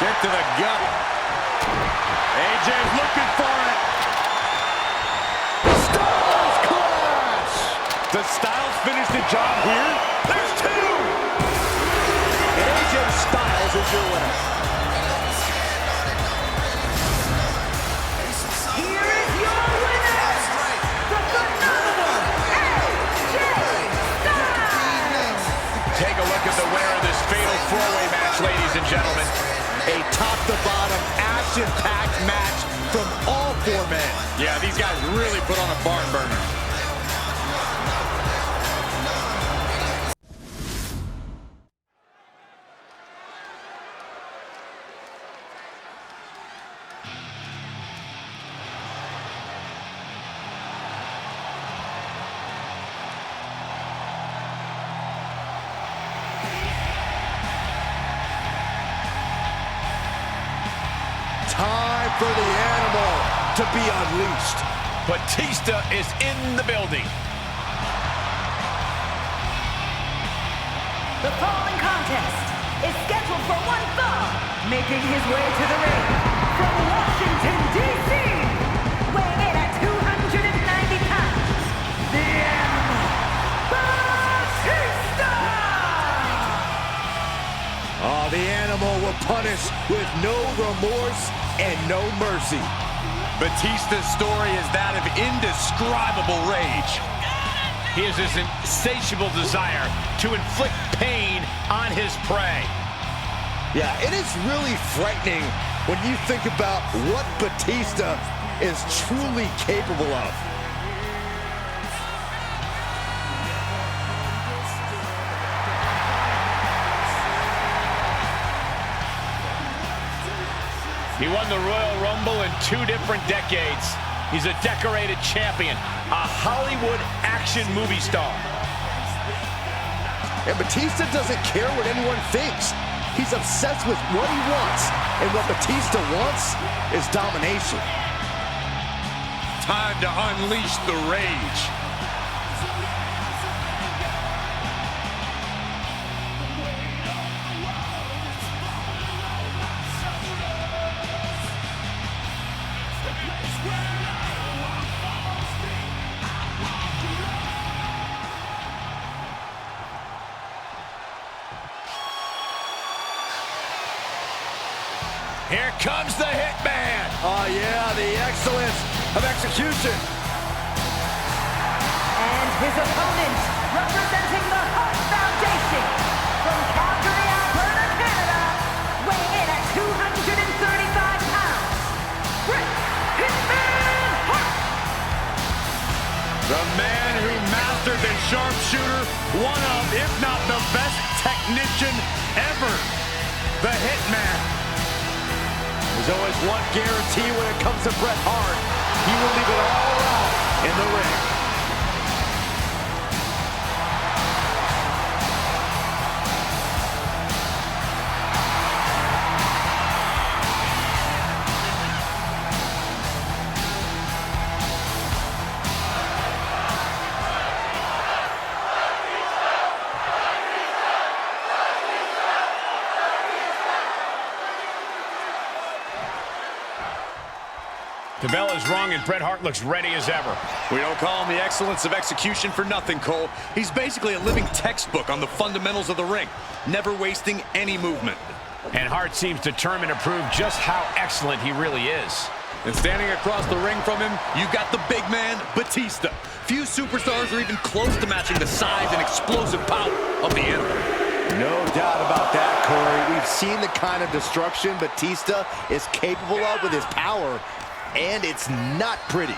Kick to the gut. AJ's looking for it. Styles Clash! Does Styles finish the job here? There's two! And AJ Styles is your winner. Here is your winner, the phenomenal AJ Styles! Take a look at the winner of this fatal four-way match, ladies and gentlemen. A top-to-bottom, action-packed match from all four men. Yeah, these guys really put on a barn burner. Time for the animal to be unleashed. Batista is in the building. The following contest is scheduled for one fall, making his way to the ring from Washington, D.C., weighing in at 290 pounds, the Animal, Batista! Oh, the animal will punish with no remorse and no mercy. Batista's story is that of indescribable rage. He has this insatiable desire to inflict pain on his prey. Yeah, it is really frightening when you think about what Batista is truly capable of. He won the Royal Rumble in 2 different decades. He's a decorated champion, a Hollywood action movie star. And Batista doesn't care what anyone thinks. He's obsessed with what he wants. And what Batista wants is domination. Time to unleash the rage. Here comes the Hitman. Oh yeah, the excellence of execution. And his opponent, representing the Hart Foundation, from Calgary, Alberta, Canada, weighing in at 235 pounds, Bret Hitman Hart. The man who mastered the sharpshooter, one of, if not the best technician ever, the Hitman. There's always one guarantee when it comes to Bret Hart. He will leave it all out in the ring. The bell is rung and Bret Hart looks ready as ever. We don't call him the excellence of execution for nothing, Cole. He's basically a living textbook on the fundamentals of the ring, never wasting any movement. And Hart seems determined to prove just how excellent he really is. And standing across the ring from him, you've got the big man, Batista. Few superstars are even close to matching the size and explosive power of the animal. No doubt about that, Corey. We've seen the kind of destruction Batista is capable of with his power, and it's not pretty.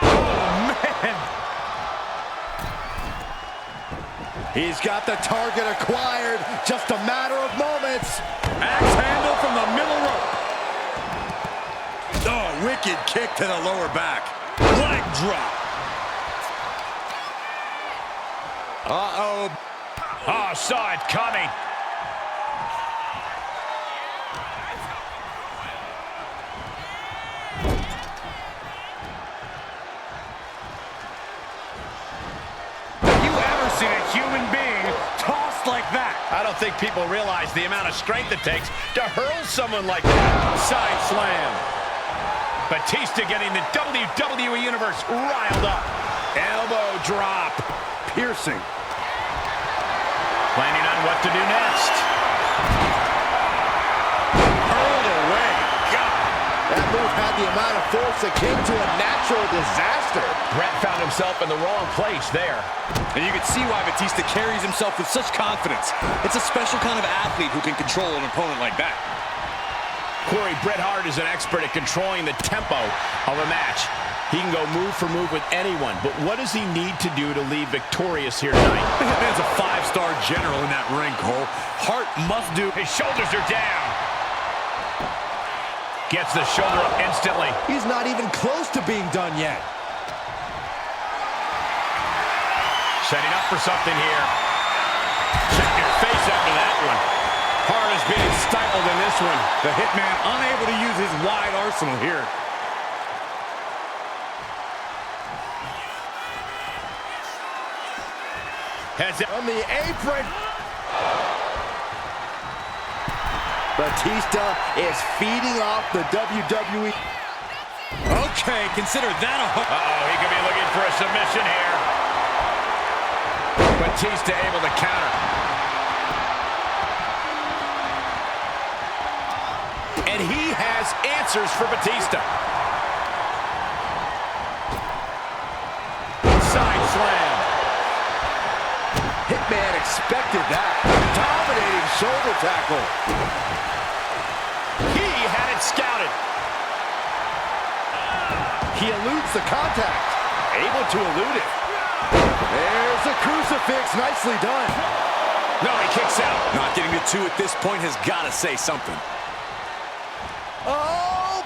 Oh, man! He's got the target acquired. Just a matter of moments. Axe handle from the middle rope. Oh, wicked kick to the lower back. Leg drop. Uh-oh. Oh, saw it coming. Have you ever seen a human being tossed like that? I don't think people realize the amount of strength it takes to hurl someone like that. Side slam. Batista getting the WWE Universe riled up. Elbow drop. Piercing. Planning on what to do next. Hurled away. God. That move had the amount of force that came to a natural disaster. Bret found himself in the wrong place there. And you can see why Batista carries himself with such confidence. It's a special kind of athlete who can control an opponent like that. Corey, Bret Hart is an expert at controlling the tempo of a match. He can go move for move with anyone, but what does he need to do to leave victorious here tonight? That man's a five-star general in that ring, Cole. Hart must do... His shoulders are down. Gets the shoulder up instantly. He's not even close to being done yet. Setting up for something here. Check your face after that one. Hart is being stifled in this one. The Hitman unable to use his wide arsenal here. Has it On the apron. Batista is feeding off the WWE. Okay, consider that a hook. Uh-oh, he could be looking for a submission here. Batista able to counter. And he has answers for Batista. Side slam. Hitman expected that. Dominating shoulder tackle. He had it scouted. He eludes the contact. Able to elude it. There's a crucifix. Nicely done. No, he kicks out. Not getting to two at this point has got to say something. Oh,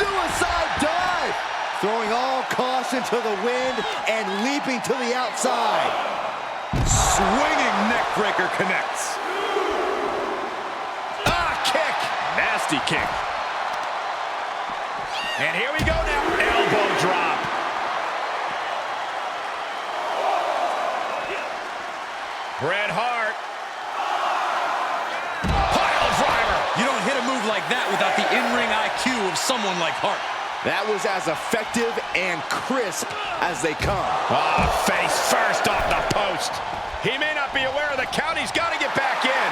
suicide dive! Throwing all caution to the wind and leaping to the outside. Swinging neckbreaker connects. Kick. Nasty kick. And here we go now. Elbow drop. Bret Hart. Pile driver. You don't hit a move like that without the in-ring IQ of someone like Hart. That was as effective and crisp as they come. Face first off the post. He may not be aware of the count. He's got to get back in.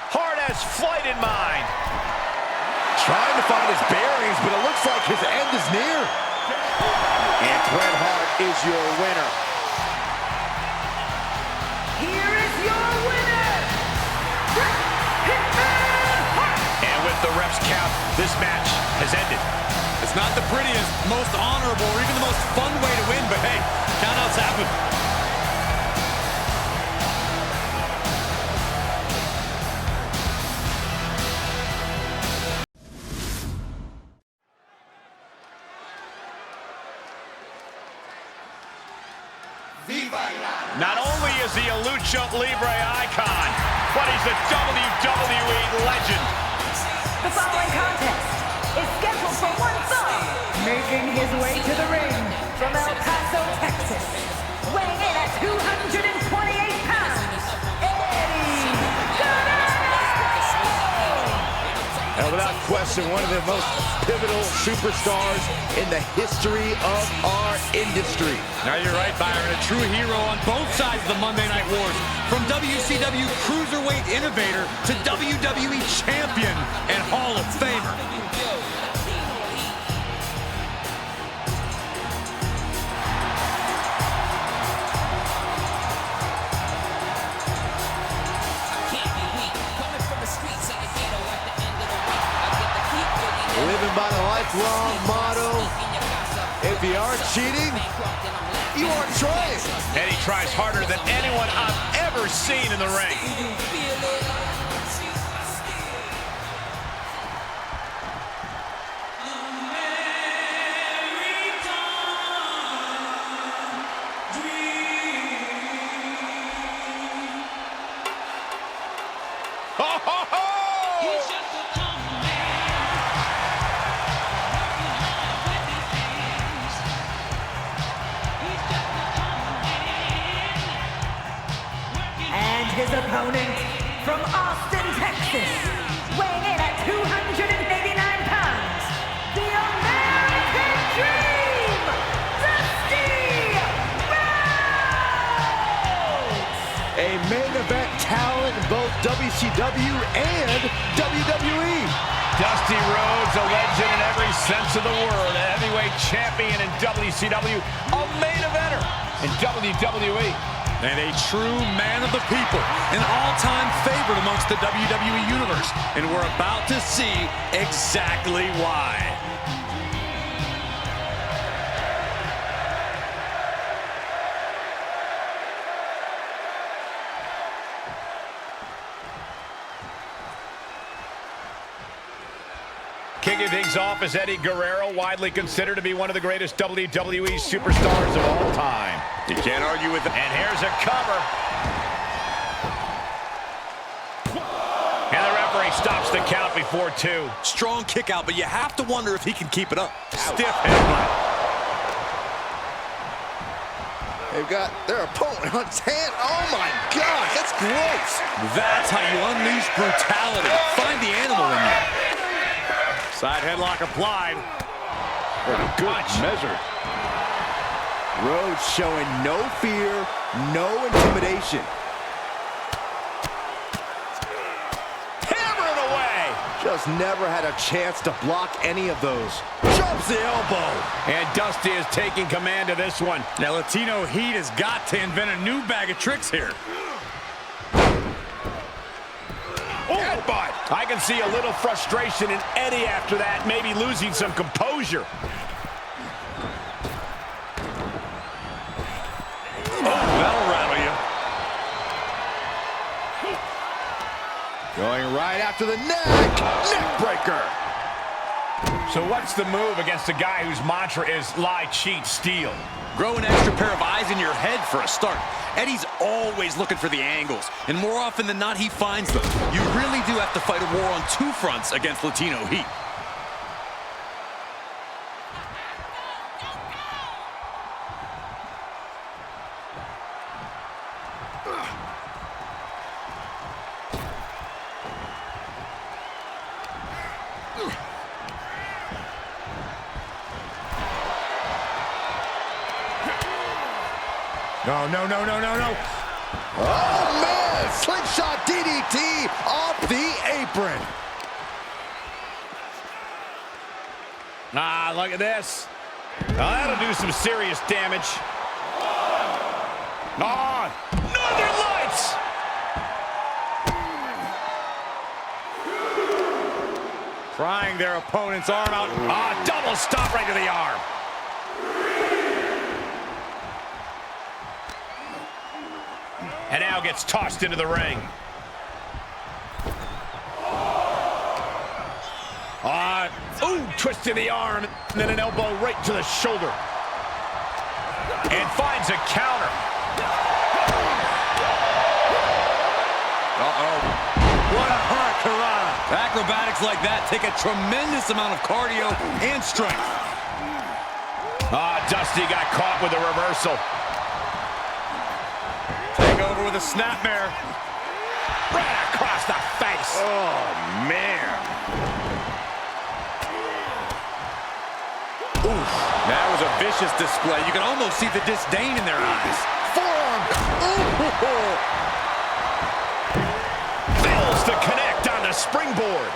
Hart has flight in mind. Trying to find his bearings, but it looks like his end is near. And Bret Hart is your winner. Here is your winner, Bret Hitman Hart. And with the ref's count, this match has ended. It's not the prettiest, most honorable, or even the most fun way to win, but hey, countouts happen. Not only is he a Lucha Libre icon, but he's a WWE legend. The following contest is scheduled for one fall. Making his way to the ring from El Paso, Texas. Weighing in at 228 pounds, Eddie Guerrero! And without question, one of the most pivotal superstars in the history of our industry. Now you're right, Byron. A true hero on both sides of the Monday Night Wars. From WCW Cruiserweight Innovator to WWE Champion and Hall of Famer. Living by the lifelong motto, if you aren't cheating, you aren't trying. And he tries harder than anyone I've ever seen in the ring. Ho, ho, ho! And his opponent from Austin, Texas, weighing in at 289 pounds, the American Dream, Dusty Rhodes! A main event talent in both WCW and WWE. Dusty Rhodes, a legend in every sense of the word, a heavyweight champion in WCW, a main eventer in WWE. And a true man of the people, an all-time favorite amongst the WWE Universe. And we're about to see exactly why. Kicking things off is Eddie Guerrero, widely considered to be one of the greatest WWE superstars of all time. You can't argue with it. And here's a cover. And the referee stops the count before 2. Strong kick out, but you have to wonder if he can keep it up. Stiff headbutt. They've got their opponent on his hand. Oh my gosh, that's gross. That's how you unleash brutality. Find the animal in you. Side headlock applied. Good measure. Rhodes showing no fear, no intimidation. Hammer it away. Just never had a chance to block any of those. Drops the elbow. And Dusty is taking command of this one. Now Latino Heat has got to invent a new bag of tricks here. Headbutt. I can see a little frustration in Eddie after that, maybe losing some composure. Oh, that'll rattle you. Going right after the neck breaker. So what's the move against a guy whose mantra is lie, cheat, steal? Grow an extra pair of eyes in your head for a start. Eddie's always looking for the angles, and more often than not, he finds them. You really do have to fight a war on two fronts against Latino Heat. No, no, no, no, no, no. Oh, man! Slingshot DDT off the apron. Ah, look at this. Now, that'll do some serious damage. Ah, Northern Lights! Prying their opponent's arm out. Ah, double stop right to the arm. And now gets tossed into the ring. Ooh, twist to the arm, and then an elbow right to the shoulder. And finds a counter. Uh-oh. What a hurricanrana. Acrobatics like that take a tremendous amount of cardio and strength. Ah, Dusty got caught with a reversal. Take over with a snapmare. Right across the face. Oh, man. Oof, that was a vicious display. You can almost see the disdain in their eyes. Forearm. Ooh. Fails to connect on the springboard.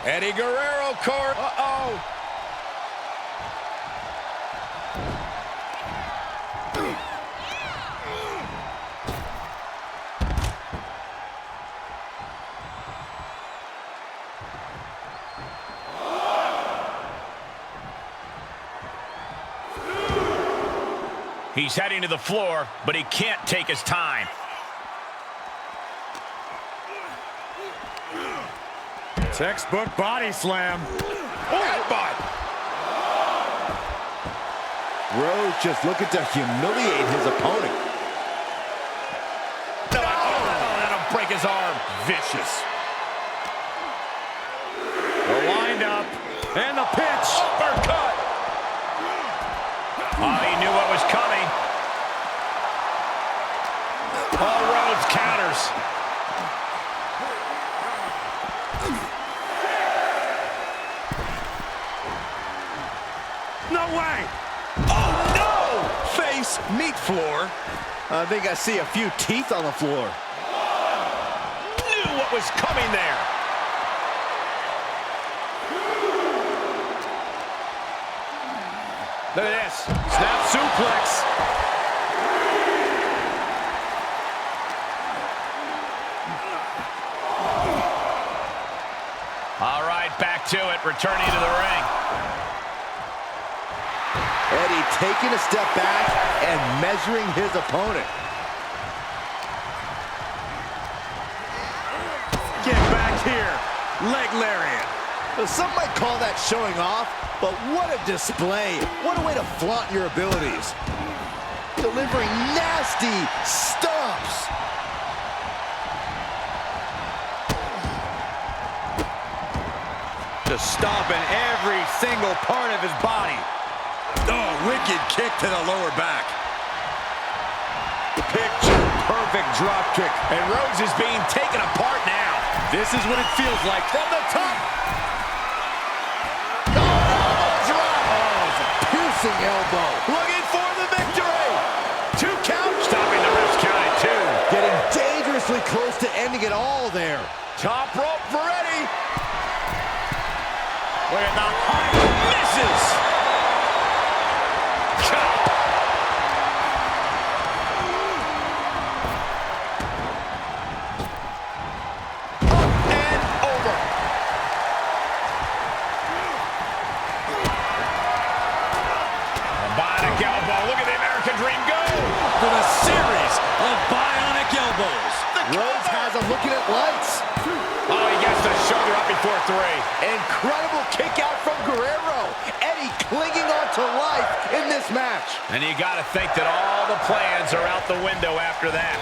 Eddie Guerrero caught. Uh-oh. He's heading to the floor, but he can't take his time. Textbook body slam. Headbutt. Rose just looking to humiliate his opponent. Oh, that'll break his arm. Vicious. The wind up and the pitch. Uppercut. Oh, he knew what was coming. Oh, Rhodes counters. No way. Oh, no! Face, meet floor. I think I see a few teeth on the floor. Knew what was coming there. Look at this. Snap suplex. All right, back to it, returning to the ring. Eddie taking a step back and measuring his opponent. Get back here. Leg lariat. Some might call that showing off, but what a display. What a way to flaunt your abilities. Delivering nasty stomps. Just stomping every single part of his body. Oh, wicked kick to the lower back. Picture perfect drop kick. And Rhodes is being taken apart now. This is what it feels like from the top. Piercing elbow. Looking for the victory. 2 count. Stopping the ref's count at 2. Getting dangerously close to ending it all there. Top rope for Eddie. Look at the height. Misses. Chop. Up and over. Robotic elbow. Look at the American the dream go? With a series of bionic elbows. Rhodes has him looking at lights. Oh, he gets the shoulder up before 3. Incredible kick out from Guerrero. Eddie clinging on to life in this match. And you got to think that all the plans are out the window after that.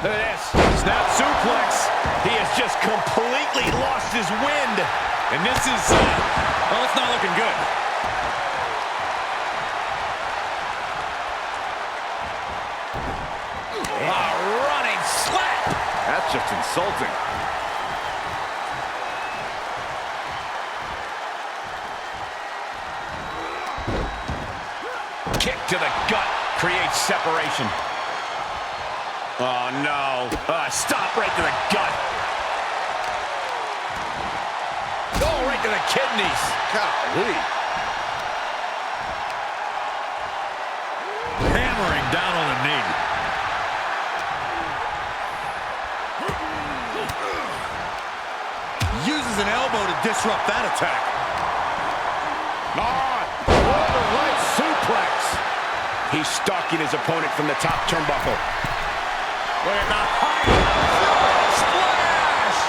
Look at this. Snap suplex. He has just completely lost his wind. And this is, well, it's not looking good. A running slap. That's just insulting. Kick to the gut creates separation. Oh, no. Stop right to the gut. Oh, right to the kidneys. Golly. Hammering down on the knee. Uses an elbow to disrupt that attack. What a right suplex. He's stalking his opponent from the top turnbuckle. Look at the height. Splash!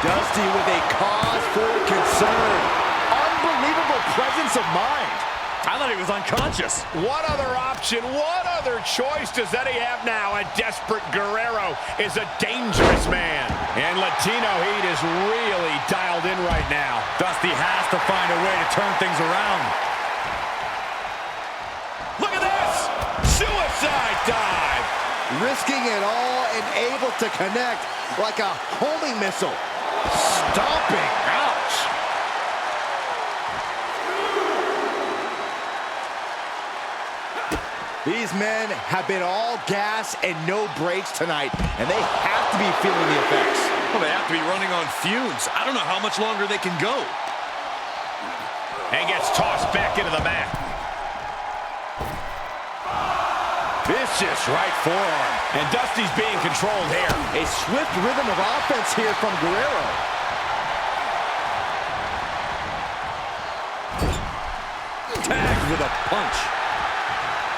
Dusty with a cause for concern. Unbelievable presence of mind. I thought he was unconscious. What other option, what other choice does Eddie have now? A desperate Guerrero is a dangerous man. And Latino Heat is really dialed in right now. Dusty has to find a way to turn things around. Look at this! Suicide dive! Risking it all and able to connect like a homing missile. Stomping. Ouch. These men have been all gas and no brakes tonight, and they have to be feeling the effects. Well, they have to be running on fumes. I don't know how much longer they can go. And gets tossed back into the mat. Vicious right forearm. And Dusty's being controlled here. A swift rhythm of offense here from Guerrero. Tagged with a punch.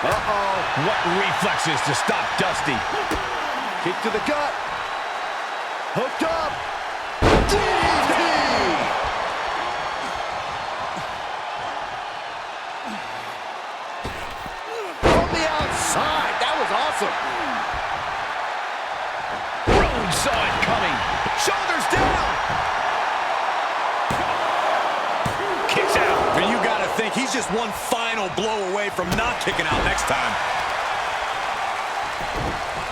Uh-oh. What reflexes to stop Dusty. Kick to the gut. Hooked up. DDT! From the outside. That was awesome. Rhodes saw it coming. Shoulders down. Kicks out. And you got to think he's just one final blow away from not kicking out next time.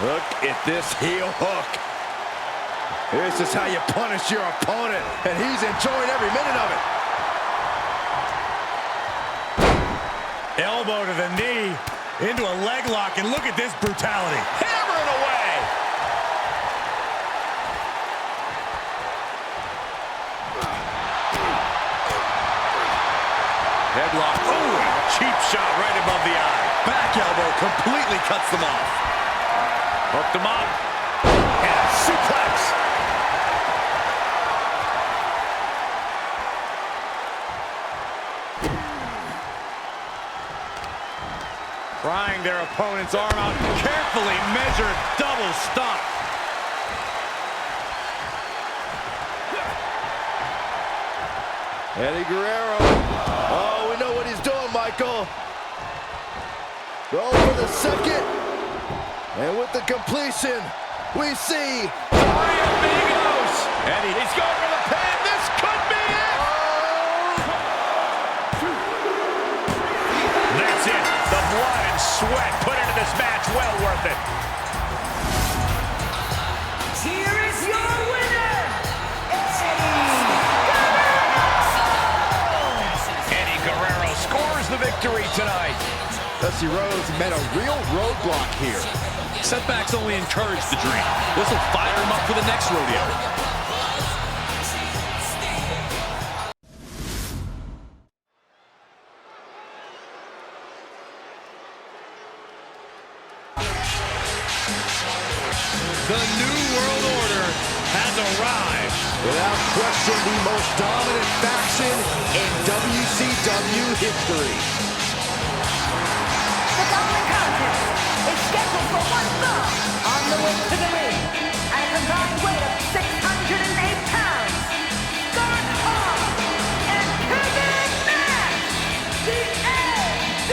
Look at this heel hook. This is how you punish your opponent, and he's enjoying every minute of it. Elbow to the knee, into a leg lock, and look at this brutality. Hammering away. Headlock. Oh, cheap shot right above the eye. Back elbow completely cuts them off. Hooked him up. And a suplex. Prying their opponent's arm out. Carefully measured double stomp. Eddie Guerrero. Oh, we know what he's doing, Michael. Go for the second. And with the completion, we see Three amigos. Eddie, he's going for the pin. This could be it. That's it. The blood and sweat put into this match. Well worth it. Here is your winner, Eddie Guerrero scores the victory tonight. Dusty Rhodes met a real roadblock here. Setbacks only encourage the dream. This will fire him up for the next rodeo. The New World Order has arrived. Without question, the most dominant faction in WCW history. following contest is scheduled for one fall on the way to the ring. At a combined weight of 608 pounds, Scott Hall and Kevin Nash, the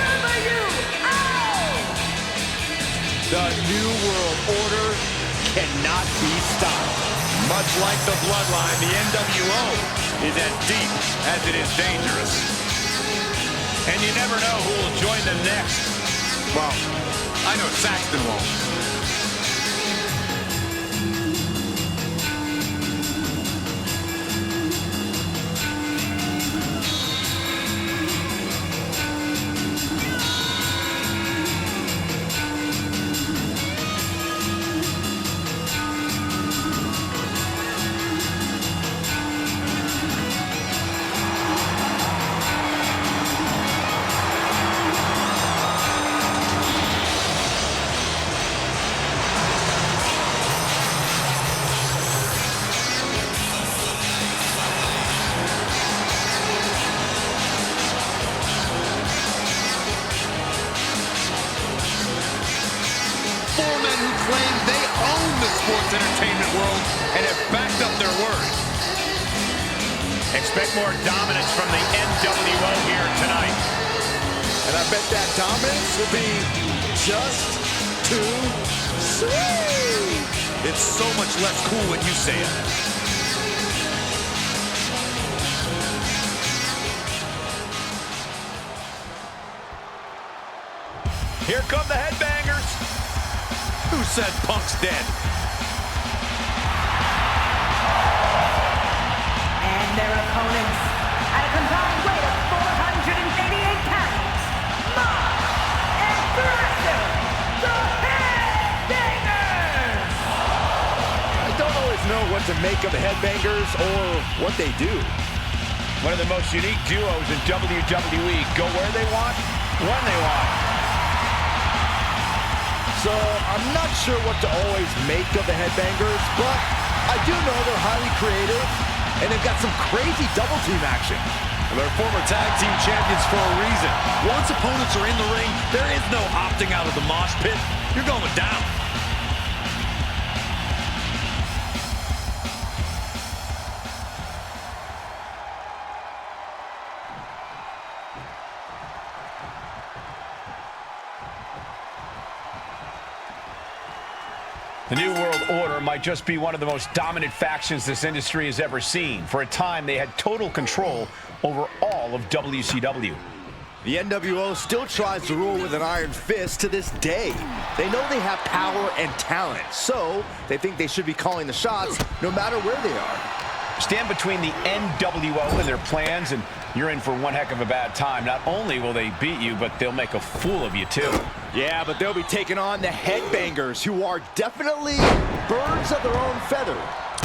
NWO! The New World Order cannot be stopped. Much like the Bloodline, the NWO is as deep as it is dangerous. And you never know who will join them next. Well, I know Saxton won't. Claim they own the sports entertainment world and have backed up their word. Expect more dominance from the NWO here tonight. And I bet that dominance will be just too sweet. It's so much less cool when you say it. Here come the headbangers. Who said Punk's dead? And their opponents, at a combined weight of 488 pounds, Mox and Thrasher, the Headbangers! I don't always know what to make of the Headbangers or what they do. One of the most unique duos in WWE. Go where they want, when they want. So I'm not sure what to always make of the Headbangers, but I do know they're highly creative, and they've got some crazy double team action. Well, they're former tag team champions for a reason. Once opponents are in the ring, there is no opting out of the mosh pit. You're going down. The New World Order might just be one of the most dominant factions this industry has ever seen. For a time, they had total control over all of WCW. The NWO still tries to rule with an iron fist to this day. They know they have power and talent, so they think they should be calling the shots no matter where they are. Stand between the NWO and their plans, and you're in for one heck of a bad time. Not only will they beat you, but they'll make a fool of you, too. Yeah, but they'll be taking on the Headbangers, who are definitely birds of their own feather.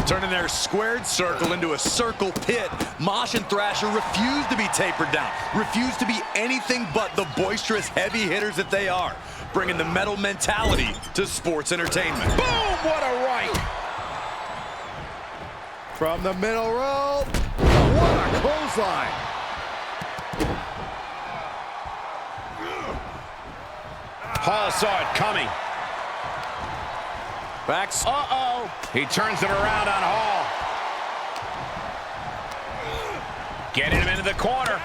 Turning their squared circle into a circle pit, Mosh and Thrasher refuse to be tapered down, refuse to be anything but the boisterous heavy hitters that they are, bringing the metal mentality to sports entertainment. Boom! What a right! From the middle rope, what a clothesline. Hall saw it coming. Backs. Uh-oh. He turns it around on Hall. Getting him into the corner.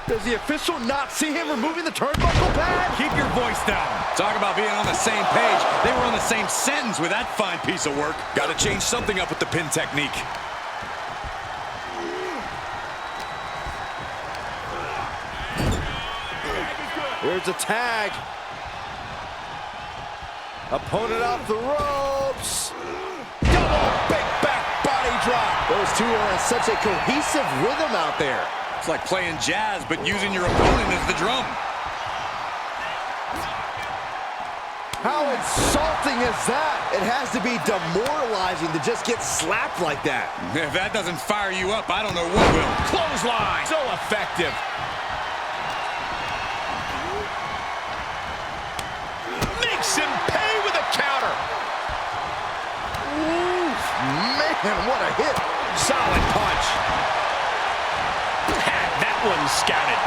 Does the official not see him removing the turnbuckle pad? Keep your voice down. Talk about being on the same page. They were on the same sentence with that fine piece of work. Got to change something up with the pin technique. There's a tag. Opponent off the ropes. Double big back body drop. Those two are in such a cohesive rhythm out there. It's like playing jazz, but using your opponent as the drum. How insulting is that? It has to be demoralizing to just get slapped like that. If that doesn't fire you up, I don't know what will. Clothesline. So effective. Makes him pay with a counter. Ooh, man, what a hit. Solid punch. that one scouted.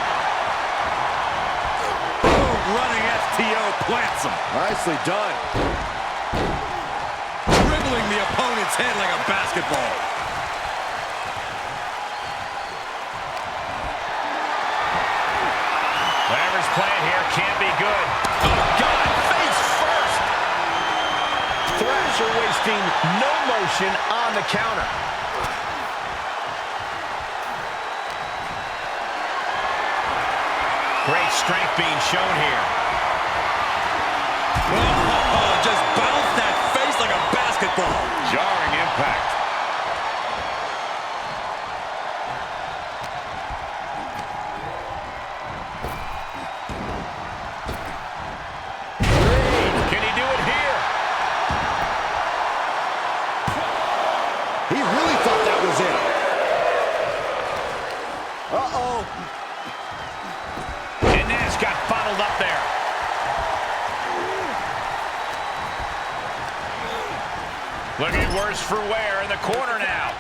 Boom, running STO plants him. Nicely done. Dribbling the opponent's head like a basketball. Whatever's playing here can't be good. Oh, God, face first. Thrasher wasting no motion on the counter. Great strength being shown here. Oh, just bounced that face like a basketball. Jarring impact. Can he do it here? He really thought that was it. Uh-oh. And Nash got bottled up there. Looking worse for wear in the corner now.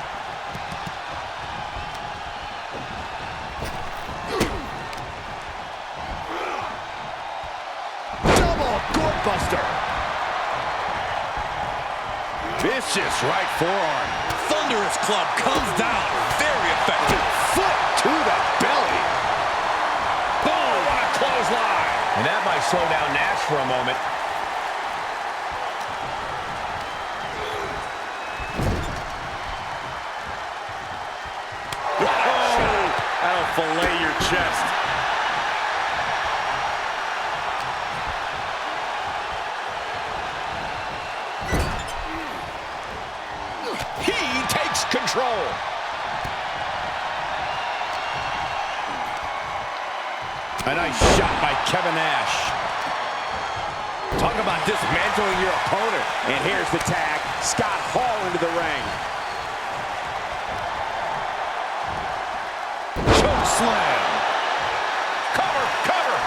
Double doorbuster. Vicious right forearm. Thunderous club comes down. Very effective. Foot to the belly. Boom! What a clothesline! And that might slow down Nash for a moment. That'll fillet your chest. He takes control. A nice shot by Kevin Nash. Talk about dismantling your opponent. And here's the tag. Scott Hall into the ring. Choke slam. Cover, cover.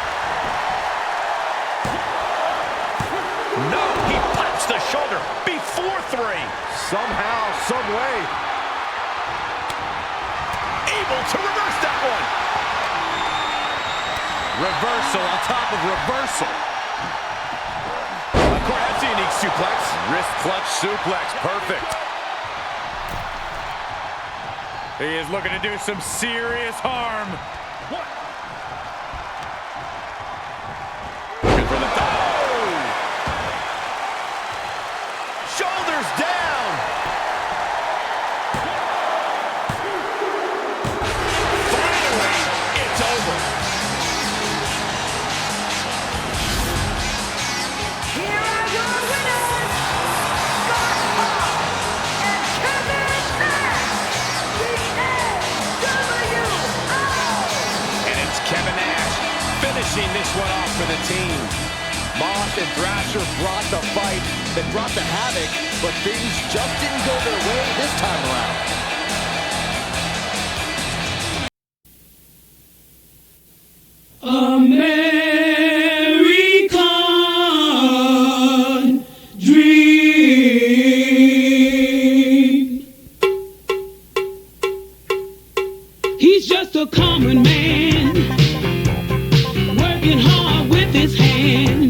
No, he pops the shoulder before three. Somehow, some way. Able to reverse that one. Reversal on top of reversal. Of course, that's a unique suplex. Wrist clutch suplex. Perfect. He is looking to do some serious harm. Looking for the Shoulders down. Finally, it's over. Here are your winners, Scott Hall and Kevin Nash, the NWO. And it's Kevin Nash finishing this one off for the team. Moss and Thrasher brought the fight, they brought the havoc, but things just didn't go their way this time around. American dream. He's just a common man, working hard with his hands.